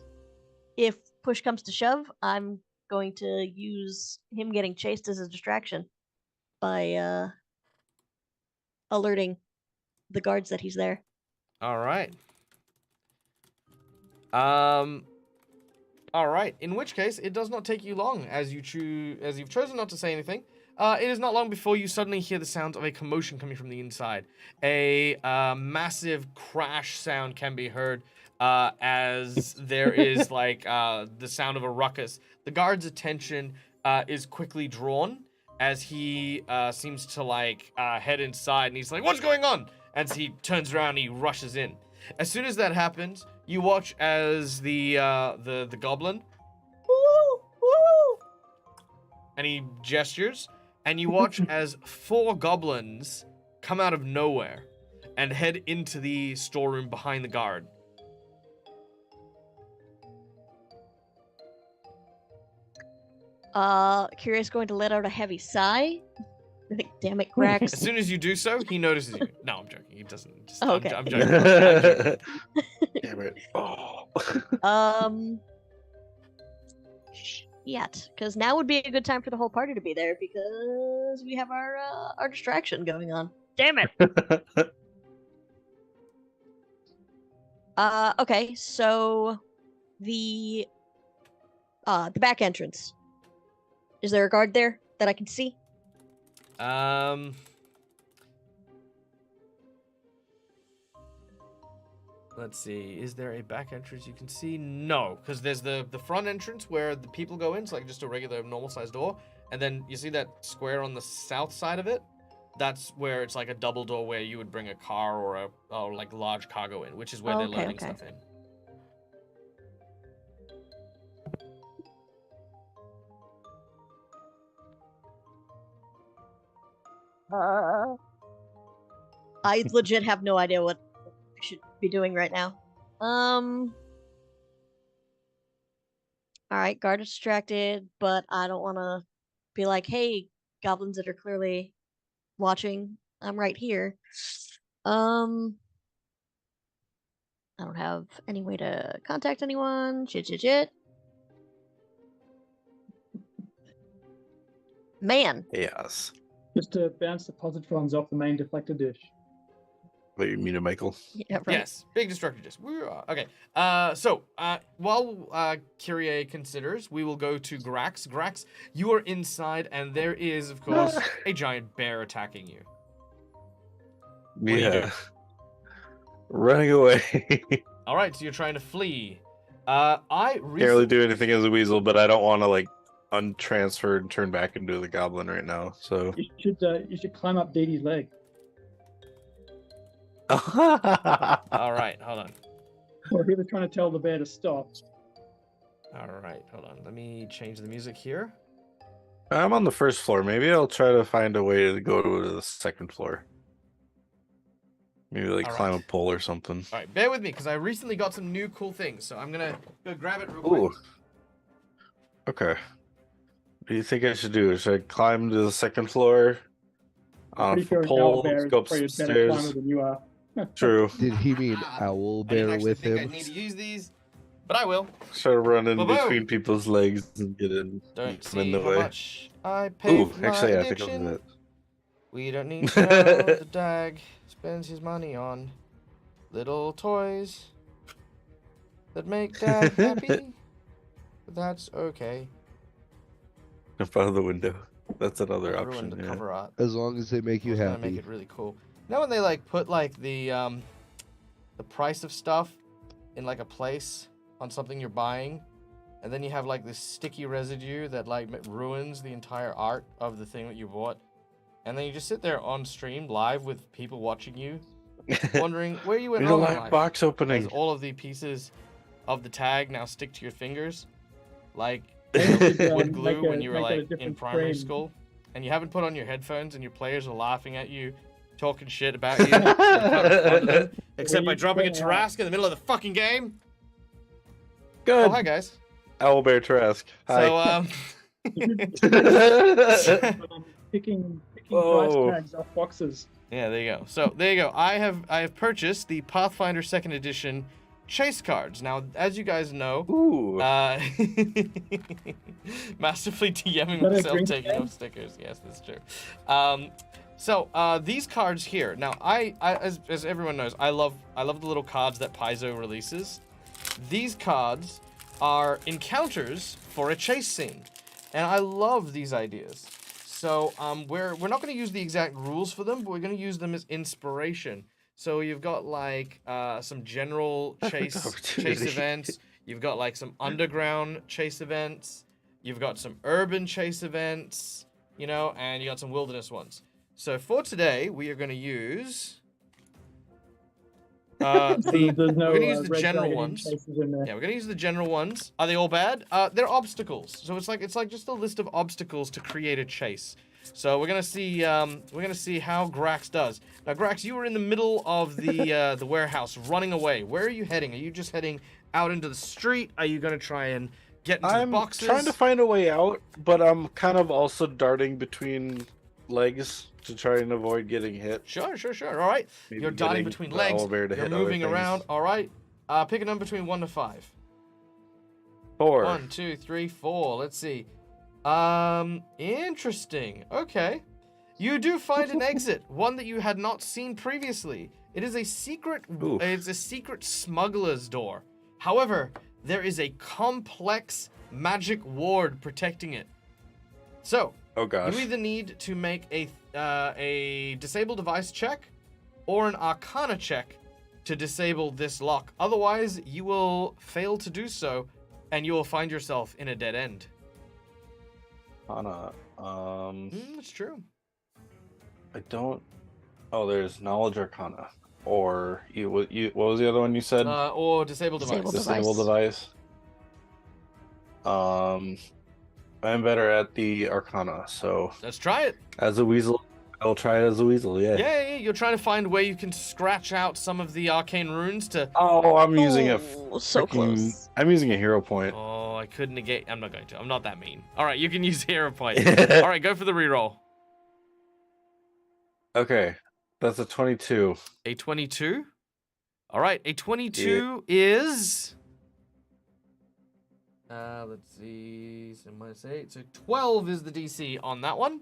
if push comes to shove, I'm going to use him getting chased as a distraction by alerting the guards that he's there. All right. All right. In which case, it does not take you long, as you've chosen not to say anything. It is not long before you suddenly hear the sounds of a commotion coming from the inside. A massive crash sound can be heard as there is the sound of a ruckus. The guard's attention is quickly drawn as he seems to head inside, and he's like, "What's going on?" As he turns around, he rushes in. As soon as that happens, you watch as the goblin, and he gestures, and you watch as 4 goblins come out of nowhere and head into the storeroom behind the guard. Kira's going to let out a heavy sigh. I think, damn it, Grax. As soon as you do so, he notices you. No, I'm joking. He doesn't. Just, Oh, okay. I'm joking. I'm joking. Damn it. Oh. Yet, because now would be a good time for the whole party to be there because we have our distraction going on. Damn it. Okay, so the back entrance. Is there a guard there that I can see? Let's see. Is there a back entrance you can see? No, because there's the front entrance where the people go in. It's like just a regular normal sized door. And then you see that square on the south side of it? That's where it's like a double door where you would bring a car or like large cargo in, which is where they're loading stuff in. I legit have no idea what I should be doing right now. Alright, guard is distracted, but I don't want to be like, hey, goblins that are clearly watching, I'm right here. I don't have any way to contact anyone. Shit. Man. Yes. Just to bounce the positrons off the main deflector dish. What you mean, Michael? Yeah, right. Yes, big destructive disc. Okay. So while Kyrie considers, we will go to Grax. Grax, you are inside, and there is, of course, a giant bear attacking you. What do you do? Running away. All right, so you're trying to flee. Can't really do anything as a weasel, but I don't want to like untransfer and turn back into the goblin right now. So You should climb up Dee Dee's leg. All right, hold on. Or he was trying to tell the bear to stop. All right, hold on. Let me change the music here. I'm on the first floor. Maybe I'll try to find a way to go to the second floor. Maybe like climb a pole or something. All right, bear with me because I recently got some new cool things, so I'm gonna go grab it real quick. Ooh. Okay. What do you think I should do? Should I climb to the second floor? Pretty For sure poles, Owlbear go is probably a better upstairs. climber than you are. True. Did he mean I owl didn't bear actually with think I him? need to use these, but I will. Try to run in Ba-boom. between people's legs and get in. Don't come in see the how way. much I pay Ooh, for my actually, I think I'll do addiction. that. We don't need to know what the dag spends his money on. Little toys that make Dad happy. But that's okay. Jump out of the window. That's another I ruined option. the Yeah. cover art. As long as they make I you was gonna make happy. it really cool. You know when they like put like the price of stuff in like a place on something you're buying, and then you have like this sticky residue that like ruins the entire art of the thing that you bought, and then you just sit there on stream live with people watching you, wondering where you went There's a wrong in live life. box opening. As all of the pieces of the tag now stick to your fingers, like wood glue when you were like in primary school, and you haven't put on your headphones, and your players are laughing at you, talking shit about you, except by dropping a Tarrasque in the middle of the fucking game. Good. Oh, hi guys. Owlbear Trask. Hi. So Picking Whoa. price tags off boxes. yeah, there you go. So there you go. I have purchased the Pathfinder 2nd Edition chase cards. Now, as you guys know, Ooh. masterfully DMing that a myself drink taking game? off stickers. Yes, that's true. So these cards here. Now, as everyone knows, I love the little cards that Paizo releases. These cards are encounters for a chase scene, and I love these ideas. So we're not going to use the exact rules for them, but we're going to use them as inspiration. So you've got like some general chase events. You've got like some underground chase events. You've got some urban chase events, you know, and you got some wilderness ones. So for today, we are going to use So there's no we're gonna use the red general dragon ones. chases in there. Yeah, we're gonna use the general ones. Are they all bad? They're obstacles. So it's like just a list of obstacles to create a chase. So we're gonna see how Grax does. Now, Grax, you were in the middle of the warehouse, running away. Where are you heading? Are you just heading out into the street? Are you gonna try and get into the boxes? I'm trying to find a way out, but I'm kind of also darting between legs to try and avoid getting hit. Sure. All right. Maybe You're darting getting between the legs. elevator to You're hit other moving around. things. All right. Pick a number between 1 to 5. 4. 1, 2, 3, 4. Let's see. Interesting. Okay. You do find an exit, one that you had not seen previously. It is a secret. Oof. It's a secret smuggler's door. However, there is a complex magic ward protecting it. So, Oh gosh. you either need to make a disable device check or an arcana check to disable this lock. Otherwise, you will fail to do so, and you will find yourself in a dead end. Anna, It's true. I don't. Oh, there's knowledge arcana, or what was the other one you said? Or disable device. Disable Disable device. I'm better at the arcana, so Let's try it. as a weasel, I'll try it as a weasel. Yeah. Yeah. You're trying to find where you can scratch out some of the arcane runes to. Oh, I'm using a. Oh, so close. I'm using a hero point. Oh, I couldn't negate. I'm not going to. I'm not that mean. All right, you can use hero point. All right, go for the reroll. Okay, that's a 22. A 22. All right, a 22 is. Let's see. So -8. So 12 is the DC on that one.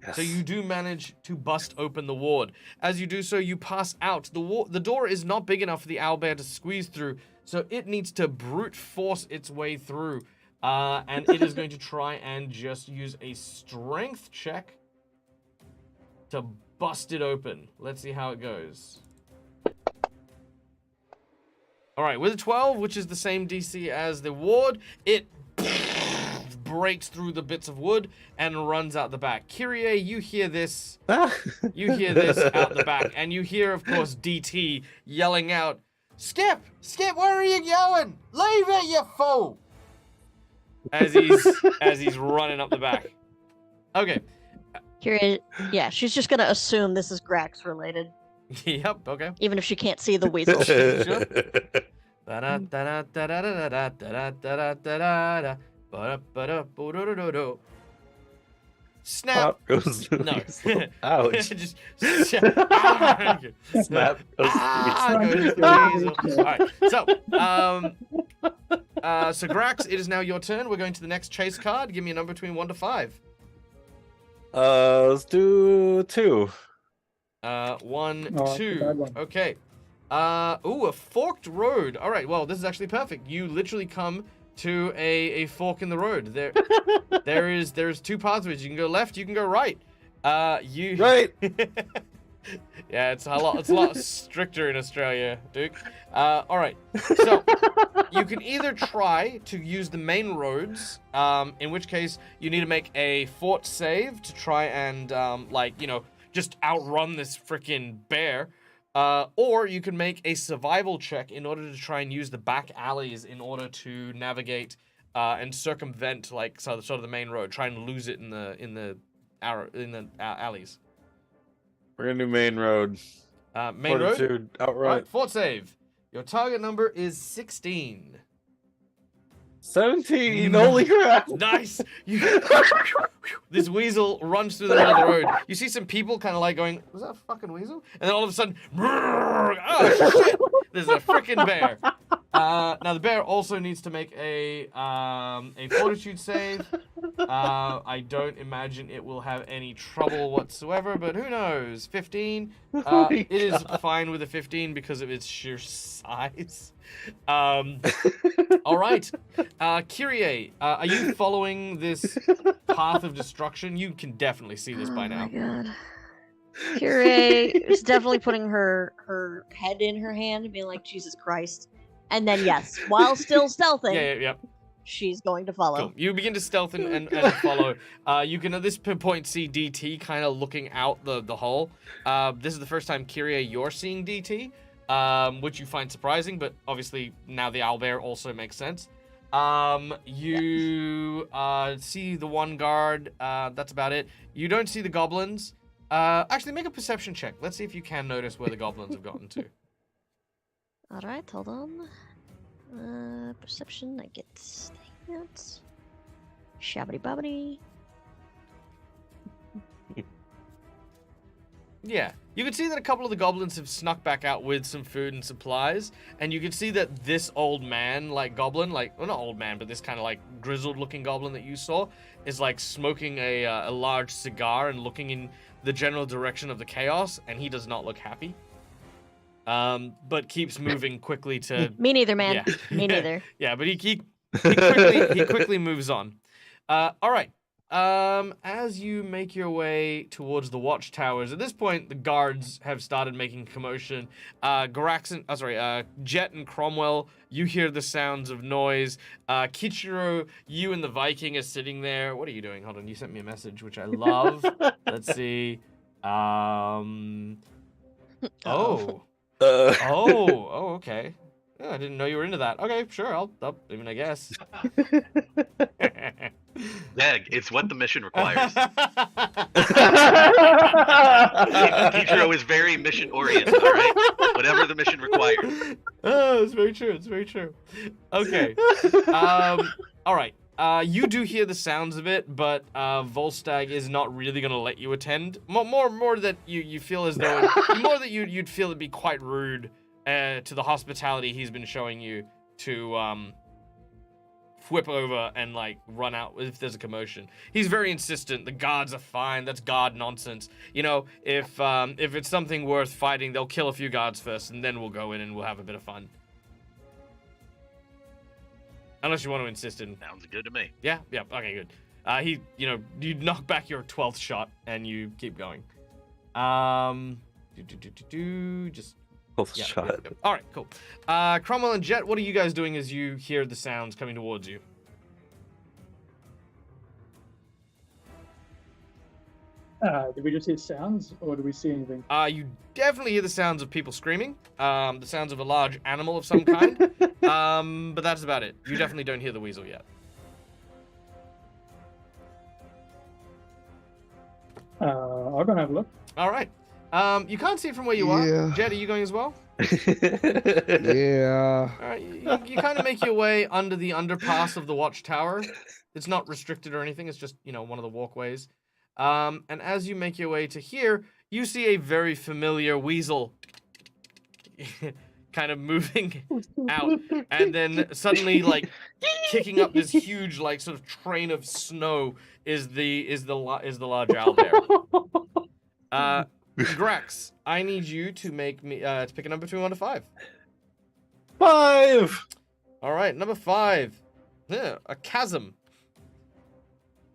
Yes. So you do manage to bust open the ward. As you do so, you pass out. The door is not big enough for the owlbear to squeeze through, so it needs to brute force its way through. And it is going to try and just use a strength check to bust it open. Let's see how it goes. All right, with a 12, which is the same DC as the ward, it breaks through the bits of wood and runs out the back. Kyrie, you hear this. You hear this out the back, and you hear, of course, DT yelling out, Skip, where are you going? Leave it, you fool! As he's running up the back. Okay. Curious. Yeah, she's just gonna assume this is Grax related, Yep. Okay. even if she can't see the weasel. Sure. Da-da-da-da-da-da-da-da-da-da-da-da. Ba-da-ba-da-bo-do-do-do-do. Snap. Pop goes the No. weasel. Ouch. Just Snap goes Ah, the goes the weasel. All right. So Grax, it is now your turn. We're going to the next chase card. Give me a number between 1 to 5. Let's do 2. 1, Oh, that's a 2. bad one. Okay. A forked road. All right. Well, this is actually perfect. You literally come to a fork in the road. There's 2 paths. You can go left. You can go right. Right. Yeah, it's a lot stricter in Australia, Duke. All right. So you can either try to use the main roads, in which case you need to make a fort save to try and just outrun this freaking bear. Or you can make a survival check in order to try and use the back alleys in order to navigate and circumvent sort of the main road. Try and lose it in the alleys. We're gonna do main road. Main road. Fortitude, outright. Right, fort save. Your target number is 16. 17. Holy crap! Nice. This weasel runs through the middle of the road. You see some people kind of like going, "Was that a fucking weasel?" And then all of a sudden, oh shit! There's a freaking bear. Now the bear also needs to make a fortitude save. I don't imagine it will have any trouble whatsoever, but who knows? 15. It is fine with a 15 because of its sheer size. All right. Kyrie, are you following this path of destruction? You can definitely see this by now. Oh my god. Kyrie is definitely putting her head in her hand and being like, Jesus Christ. And then, yes, while still stealthing, Yeah. she's going to follow. Cool. You begin to stealth and follow. You can at this point see DT kind of looking out the hole. This is the first time, Kyrie, you're seeing DT. which you find surprising, but obviously now the owlbear also makes sense. You see the one guard. That's about it. You don't see the goblins. Actually, make a perception check. Let's see if you can notice where the goblins have gotten to. All right, hold on. Perception. I get that. Shabbity bobbity. Yeah, you can see that a couple of the goblins have snuck back out with some food and supplies, and you can see that this old man, like goblin, like, well, not old man, but this kind of like grizzled looking goblin that you saw, is like smoking a large cigar and looking in the general direction of the chaos, and he does not look happy. But keeps moving quickly to... Me neither, man. Yeah. Me neither. Yeah, but he quickly moves on. All right. As you make your way towards the watchtowers, at this point, the guards have started making commotion. Jet and Cromwell, you hear the sounds of noise. Kichiro, you and the Viking are sitting there. What are you doing? Hold on, you sent me a message, which I love. Let's see. Okay. Yeah, I didn't know you were into that. Okay, sure, I guess. Meg, it's what the mission requires. Kichiro is very mission oriented, all right? Whatever the mission requires. Oh, it's very true. It's very true. Okay. All right. You do hear the sounds of it, but Volstagg is not really going to let you attend. More that you feel as though you'd feel it'd be quite rude to the hospitality he's been showing you to whip over and like run out if there's a commotion. He's very insistent. The guards are fine. That's guard nonsense. You know, if it's something worth fighting, they'll kill a few guards first, and then we'll go in and we'll have a bit of fun. Unless you want to insist in. Sounds good to me. Yeah. Okay, good. You knock back your 12th shot and you keep going. Just 12th shot. Yep. All right, cool. Cromwell and Jet, what are you guys doing as you hear the sounds coming towards you? Did we just hear sounds, or do we see anything? You definitely hear the sounds of people screaming. The sounds of a large animal of some kind. But that's about it. You definitely don't hear the weasel yet. I'll go and have a look. All right. You can't see it from where you are. Yeah. Jet, are you going as well? Yeah. All right. You kind of make your way under the underpass of the watchtower. It's not restricted or anything. It's just, one of the walkways. And as you make your way to here, you see a very familiar weasel kind of moving out, and then suddenly, like, kicking up this huge, like, sort of train of snow is the large owlbear. Grax, I need you to make me to pick a number between 1 to 5. 5. All right, number 5. Yeah, a chasm.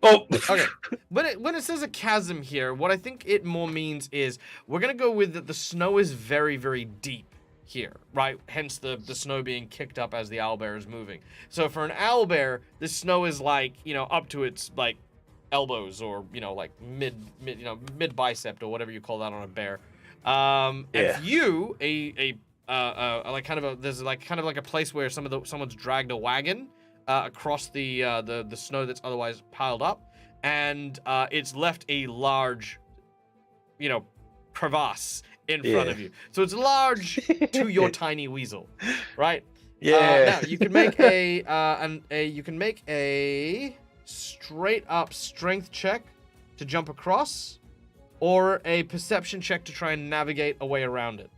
Oh. Okay. When it says a chasm here, what I think it more means is we're gonna go with that the snow is very, very deep here, right? Hence the snow being kicked up as the owlbear is moving. So for an owlbear, the snow is like, up to its like elbows or like mid bicep or whatever you call that on a bear. And if you there's like kind of like a place where someone's dragged a wagon across the snow that's otherwise piled up, and it's left a large crevasse in front of you. So it's large to your tiny weasel, right? Yeah. Now you can make a straight up strength check to jump across, or a perception check to try and navigate a way around it.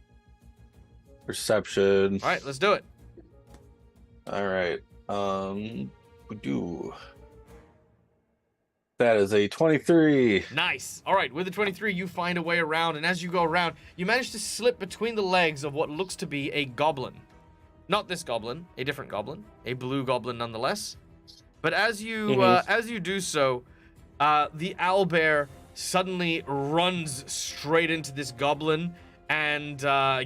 Perception. All right, let's do it. All right. We do. That is a 23. Nice. All right, with the 23, you find a way around, and as you go around, you manage to slip between the legs of what looks to be a goblin. Not this goblin, a different goblin, a blue goblin nonetheless. But as you do so, the owlbear suddenly runs straight into this goblin and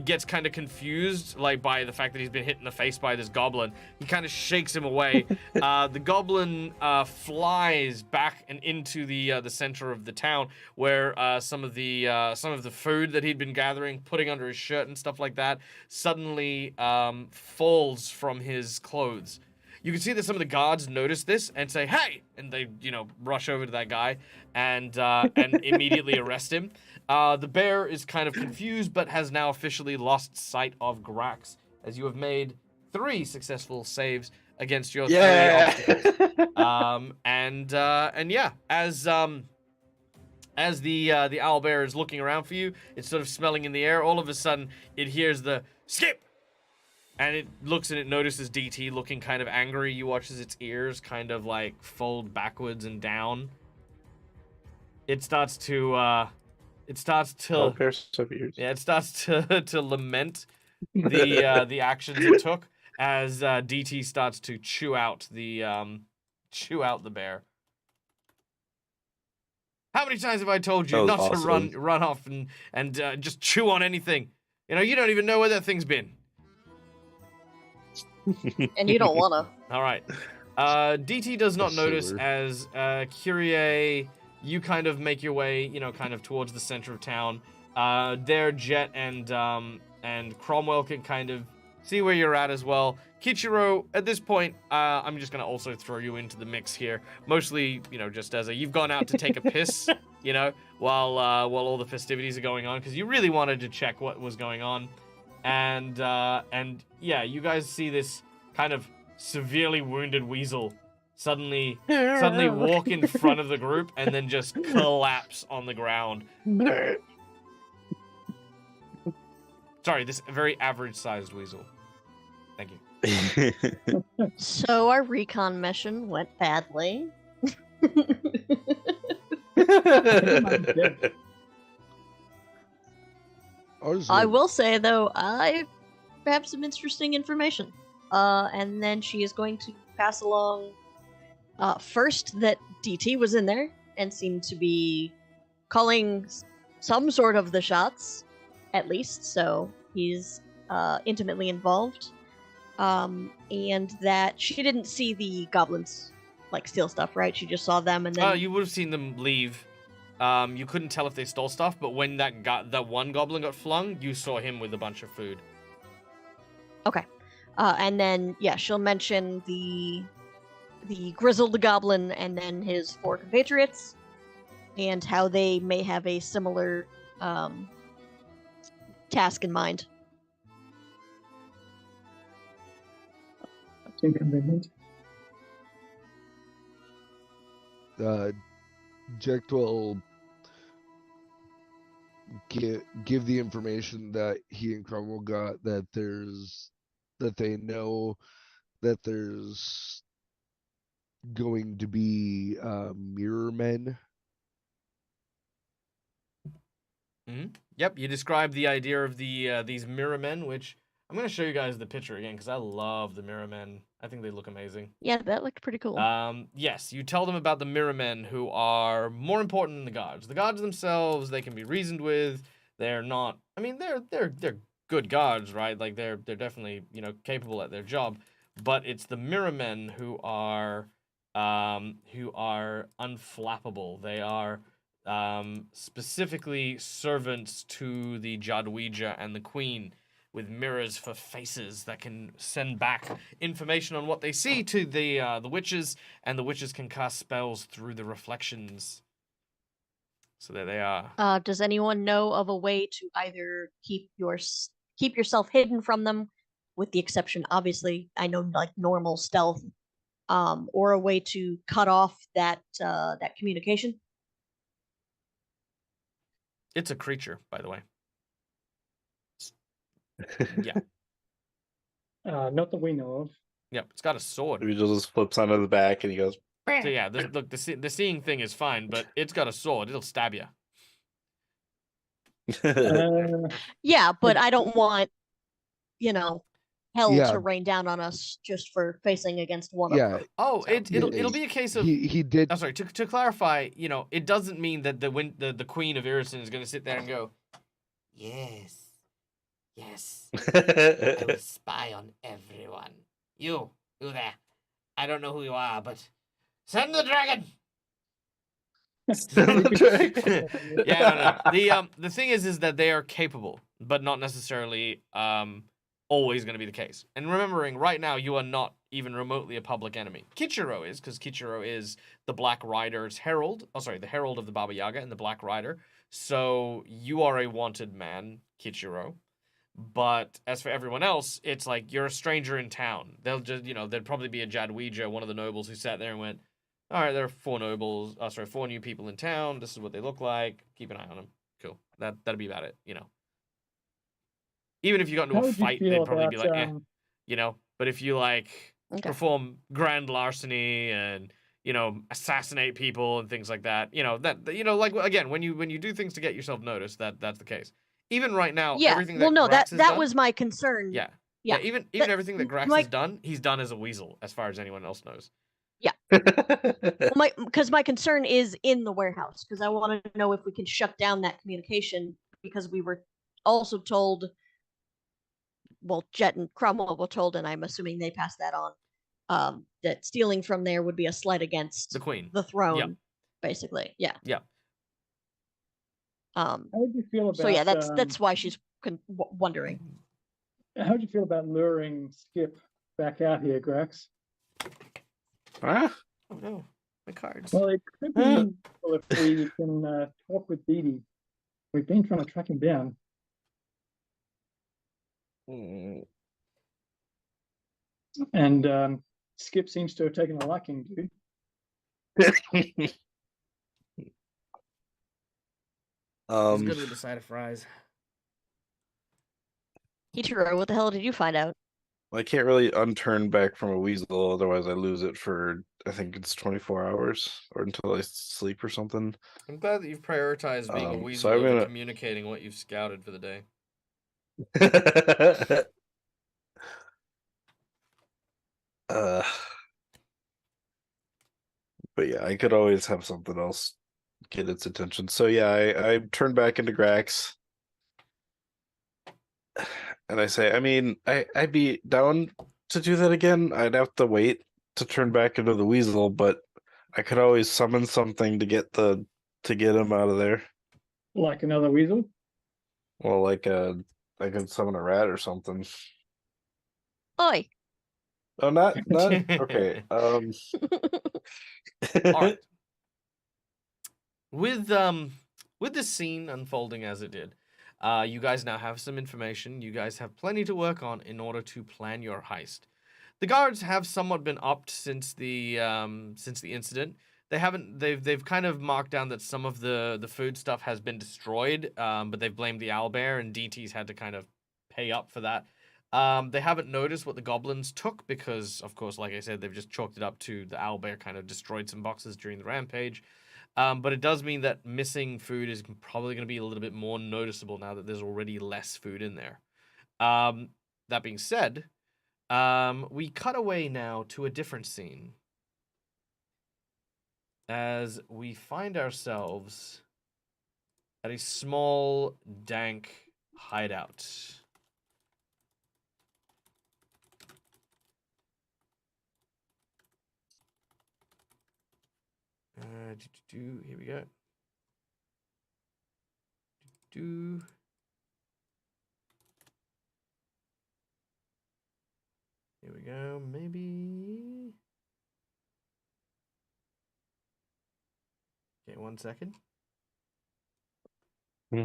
gets kind of confused, like, by the fact that he's been hit in the face by this goblin. He kind of shakes him away. The goblin flies back and into the center of the town, where some of the food that he'd been gathering, putting under his shirt and stuff like that, suddenly falls from his clothes. You can see that some of the guards notice this and say, "Hey!" and they, rush over to that guy and immediately arrest him. The bear is kind of confused, but has now officially lost sight of Grax, as you have made 3 successful saves against your 3 obstacles. And yeah, as the owl bear is looking around for you, it's sort of smelling in the air. All of a sudden, it hears the skip, and it looks and it notices DT looking kind of angry. You watch as its ears kind of like fold backwards and down. It starts to Oh, bears have ears. yeah, it starts to lament the actions it took as DT starts to chew out the bear. How many times have I told you That not was to awesome. run off and just chew on anything? You don't even know where that thing's been. And you don't wanna. All right. DT does not A notice sewer. as Kyrie, you kind of make your way, kind of towards the center of town. There, Jet and Cromwell can kind of see where you're at as well. Kichiro, at this point, I'm just gonna also throw you into the mix here. Mostly, just as you've gone out to take a piss, while all the festivities are going on, because you really wanted to check what was going on. And yeah, you guys see this kind of severely wounded weasel suddenly walk in front of the group and then just collapse on the ground. Sorry, this very average-sized weasel. Thank you. So our recon mission went badly. Ours I went- will say though, I have some interesting information. And then she is going to pass along first that DT was in there and seemed to be calling some sort of the shots, at least. So he's intimately involved. And that she didn't see the goblins steal stuff, right? She just saw them and then You would have seen them leave. You couldn't tell if they stole stuff, but when that one goblin got flung, you saw him with a bunch of food. and then yeah, she'll mention the grizzled goblin and then his 4 compatriots and how they may have a similar task in mind. That's inconvenient. Jack will give the information that he and Cromwell got, that they know that there's going to be mirror men. Yep, you described the idea of these mirror men, which I'm going to show you guys the picture again because I love the mirror men. I think they look amazing. Yeah, that looked pretty cool. Yes, you tell them about the mirror men, who are more important than the guards. The guards themselves, they can be reasoned with. They're not. I mean, they're good guards, right? Like they're definitely capable at their job. But it's the mirror men who are unflappable. They are specifically servants to the Jadweja and the Queen, with mirrors for faces that can send back information on what they see to the witches, and the witches can cast spells through the reflections. So there they are. Does anyone know of a way to either keep yourself hidden from them, with the exception, obviously, I know normal stealth, or a way to cut off that communication? It's a creature, by the way. Yeah. Not that we know of. Yep, it's got a sword. Vigil just flips onto the back and he goes, So yeah, look, the seeing thing is fine, but it's got a sword. It'll stab you. Yeah, but I don't want, hell Yeah. to rain down on us just for facing against one of Yeah, them. Oh, So- it'll be a case of. he did. I'm sorry. To clarify, it doesn't mean that the Queen of Irrisen is going to sit there and go, yes, Yes, I will spy on everyone. You there. I don't know who you are, but send the dragon. Yeah, no. The thing is that they are capable, but not necessarily always going to be the case. And remembering, right now you are not even remotely a public enemy. Kichiro is, because Kichiro is the Black Rider's herald. Oh, sorry, the herald of the Baba Yaga and the Black Rider. So you are a wanted man, Kichiro. But as for everyone else, it's like you're a stranger in town. They'll just, there'd probably be a Jadweja, one of the nobles, who sat there and went, all right, there are 4 new people in town. This is what they look like. Keep an eye on them. Cool. That'd be about it, Even if you got into How a would you fight, feel they'd probably be about, like, But if you, like, Okay. perform grand larceny and, assassinate people and things like that, like, again, when you do things to get yourself noticed, that's the case. Even right now, Yeah. everything Well, that no, Grax that has done, was my concern. yeah. Yeah. Even That- everything that Grax my- has done, he's done as a weasel, as far as anyone else knows. Because my concern is in the warehouse, because I want to know if we can shut down that communication, because we were also told, well, Jet and Cromwell were told, and I'm assuming they passed that on, that stealing from there would be a slight against The queen. the throne, Yep. basically. Yeah. Yeah. how would you feel about? So yeah, that's why she's wondering. How would you feel about luring Skip back out here, Grax? Huh? Oh no, my cards. Well, it could be useful if we can talk with Dee Dee. We've been trying to track him down. And Skip seems to have taken a liking to. He's good with the side of fries. Ichiro, what the hell did you find out? I can't really unturn back from a weasel, otherwise I lose it for, I think it's 24 hours, or until I sleep or something. I'm glad that you've prioritized being a So weasel I'm over gonna- communicating what you've scouted for the day. But yeah, I could always have something else get its attention. So yeah, I turn back into Grax. And I say, I mean, I'd be down to do that again. I'd have to wait to turn back into the weasel, but I could always summon something to get him out of there. Like another weasel? Well, like I could summon a rat or something. Oi. Oh, not okay. All right. With this scene unfolding as it did, you guys now have some information. You guys have plenty to work on in order to plan your heist. The guards have somewhat been upped since the incident. They've kind of marked down that some of the food stuff has been destroyed, but they've blamed the owlbear, and DT's had to kind of pay up for that. They haven't noticed what the goblins took because, of course, like I said, they've just chalked it up to the owlbear kind of destroyed some boxes during the rampage. But it does mean that missing food is probably going to be a little bit more noticeable now that there's already less food in there. That being said, we cut away now to a different scene as we find ourselves at a small, dank hideout. Here we go. Here we go. Maybe. Okay, 1 second. All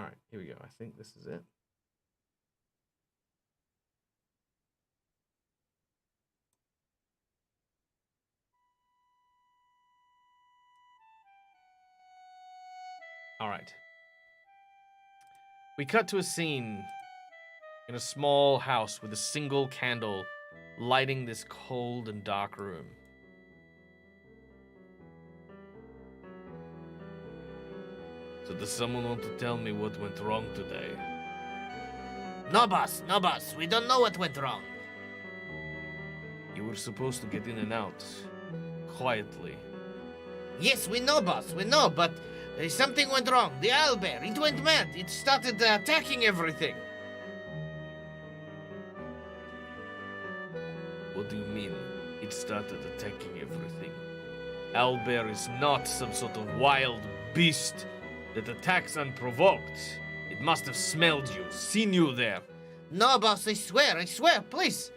right, here we go. I think this is it. All right. We cut to a scene in a small house with a single candle lighting this cold and dark room. So does someone want to tell me what went wrong today? No, boss. We don't know what went wrong. You were supposed to get in and out quietly. Yes, we know, boss. We know, but something went wrong. The owlbear, it went mad. It started attacking everything. What do you mean? It started attacking everything. Owlbear is not some sort of wild beast that attacks unprovoked. It must have smelled you, seen you there. No, boss, I swear, please.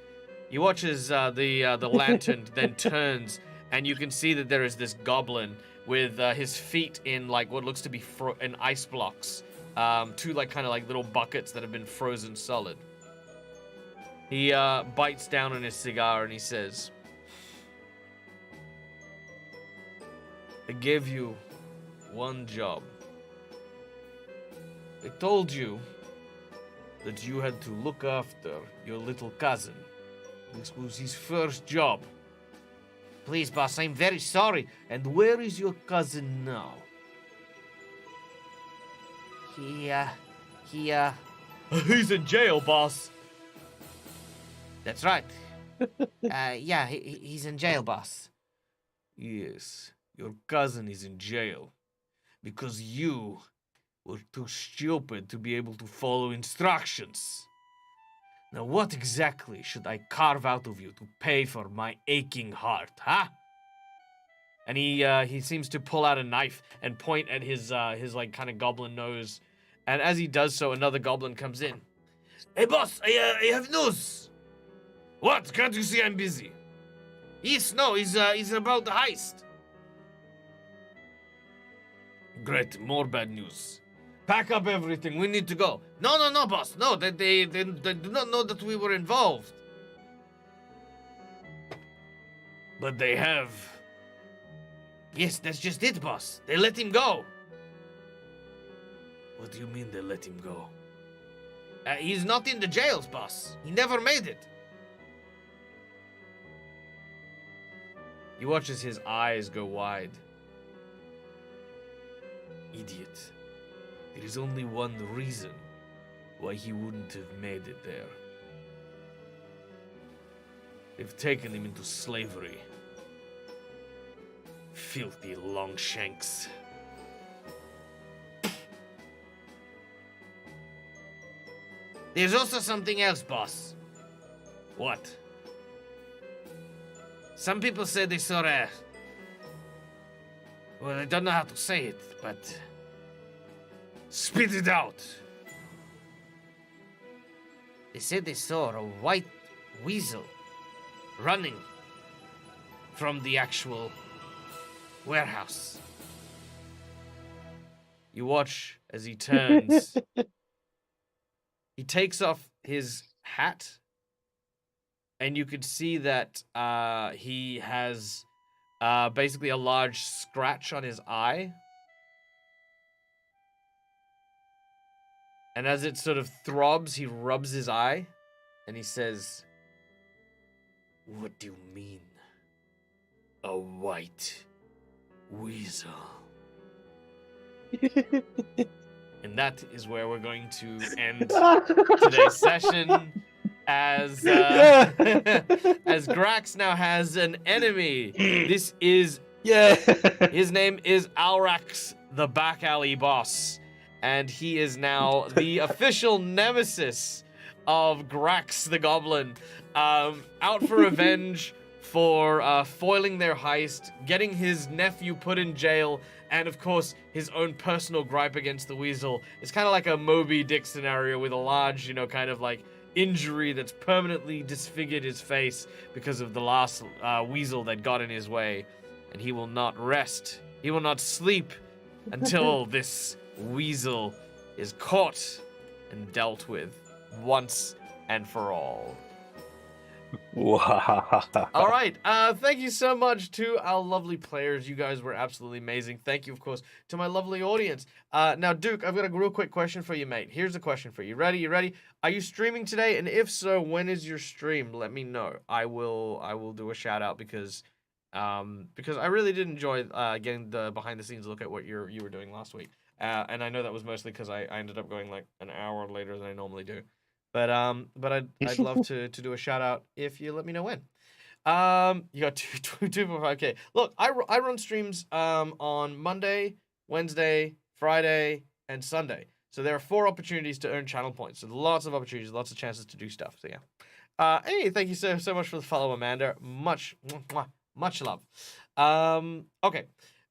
You watch as the lantern then turns, and you can see that there is this goblin with his feet in like what looks to be in ice blocks, two like kind of like little buckets that have been frozen solid. He bites down on his cigar and he says, I gave you one job. I told you that you had to look after your little cousin. This was his first job. Please, boss, I'm very sorry. And where is your cousin now? He's in jail, boss. That's right. Yeah, he's in jail, boss. Yes, your cousin is in jail. Because you were too stupid to be able to follow instructions. Now what exactly should I carve out of you to pay for my aching heart, huh? And he seems to pull out a knife and point at his like kind of goblin nose. And as he does so, another goblin comes in. Hey boss, I have news. What? Can't you see I'm busy? Yes, no, he's about the heist. Great, more bad news. Pack up everything, we need to go. No, boss, no, they do not know that we were involved. But they have. Yes, that's just it, boss. They let him go. What do you mean they let him go? He's not in the jails, boss. He never made it. You watch as his eyes go wide. Idiot. There is only one reason why he wouldn't have made it there. They've taken him into slavery. Filthy Longshanks. There's also something else, boss. What? Some people say they saw a... Well, I don't know how to say it, but... Spit it out! They said they saw a white weasel running from the actual warehouse. You watch as he turns. He takes off his hat, and you could see that he has basically a large scratch on his eye. And as it sort of throbs, he rubs his eye, and he says, "What do you mean, a white weasel?" And that is where we're going to end today's session, as as Grax now has an enemy. This is his name is Alrax, the back alley boss, and he is now the official nemesis of Grax the Goblin, out for revenge for foiling their heist, getting his nephew put in jail, and of course his own personal gripe against the weasel. It's kind of like a Moby Dick scenario with a large, kind of like injury that's permanently disfigured his face because of the last weasel that got in his way. And he will not rest. He will not sleep until this weasel is caught and dealt with once and for all. All right. Thank you so much to our lovely players. You guys were absolutely amazing. Thank you, of course, to my lovely audience. Now, Duke, I've got a real quick question for you, mate. Here's a question for you. Ready? You ready? Are you streaming today? And if so, when is your stream? Let me know. I will do a shout out because I really did enjoy getting the behind the scenes look at what you were doing last week. And I know that was mostly because I ended up going like an hour later than I normally do. But I'd love to do a shout out if you let me know when. You got 2.5K. Look, I run streams on Monday, Wednesday, Friday, and Sunday. So there are 4 opportunities to earn channel points. So lots of opportunities, lots of chances to do stuff. So yeah. Hey, thank you so much for the follow, Amanda. Much love. Okay.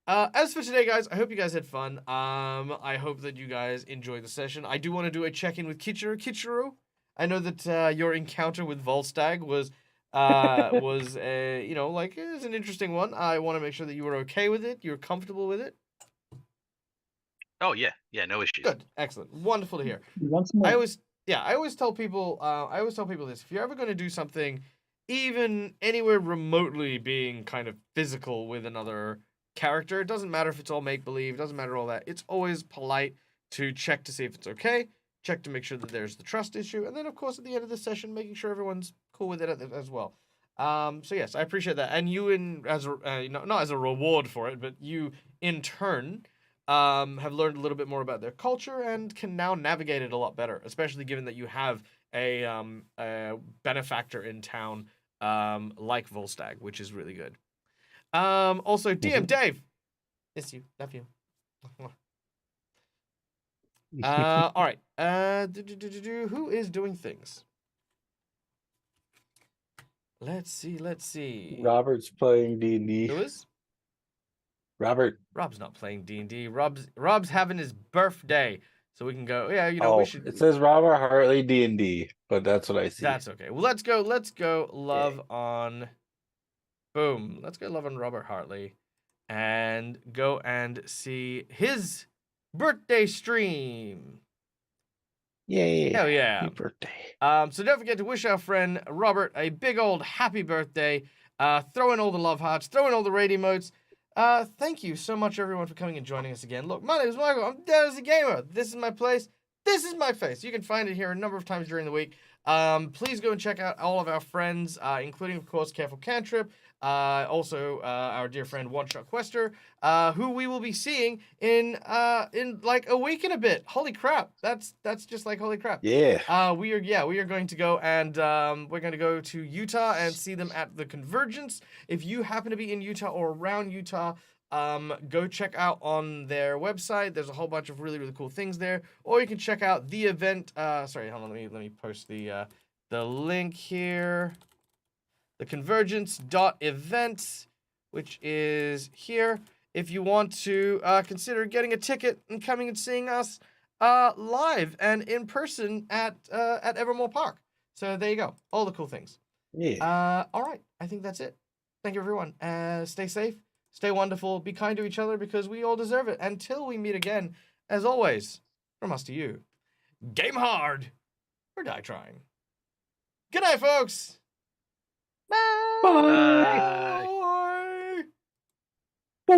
As for today, guys, I hope you guys had fun. I hope that you guys enjoyed the session. I do want to do a check-in with Kichiro. Kichiro, I know that your encounter with Volstagg was a, like, it was an interesting one. I want to make sure that you were okay with it. You're comfortable with it. Oh yeah, no issues. Good, excellent, wonderful to hear. Once more. I always tell people this: if you're ever going to do something, even anywhere remotely being kind of physical with another character, it doesn't matter if it's all make believe, doesn't matter all that. It's always polite to check to see if it's okay, check to make sure that there's the trust issue, and then of course at the end of the session, making sure everyone's cool with it as well. So yes, I appreciate that, and you not as a reward for it, but you in turn have learned a little bit more about their culture and can now navigate it a lot better, especially given that you have a benefactor in town like Volstagg, which is really good. Also, DM Dave, miss you, love you. All right. Who is doing things? Let's see. Robert's playing D&D. Who is? Robert. Rob's not playing D&D. Rob's having his birthday, so we can go. Yeah, we should. It says Robert Hartley D&D, but that's what I see. That's okay. Well, let's go. Love on. Boom. Let's go. Love on Robert Hartley, and go and see his birthday stream. Yay! Hell yeah! Happy birthday. So don't forget to wish our friend Robert a big old happy birthday. Throw in all the love hearts. Throw in all the raid emotes. Thank you so much, everyone, for coming and joining us again. Look, my name is Michael. I'm Dead as a Gamer. This is my place. This is my face. You can find it here a number of times during the week. Please go and check out all of our friends, including, of course, Careful Cantrip. Also, our dear friend One Shot Quester, who we will be seeing in like a week and a bit. Holy crap! That's just like holy crap. Yeah. We are going to go and we're going to go to Utah and see them at the Convergence. If you happen to be in Utah or around Utah, go check out on their website. There's a whole bunch of really, really cool things there. Or you can check out the event. Sorry, hold on. Let me post the link here. The convergence.event, which is here. If you want to consider getting a ticket and coming and seeing us live and in person at Evermore Park. So there you go. All the cool things. Yeah. All right. I think that's it. Thank you, everyone. Stay safe. Stay wonderful. Be kind to each other because we all deserve it. Until we meet again, as always, from us to you, game hard or die trying. Good night, folks. Bye. Bye. Bye.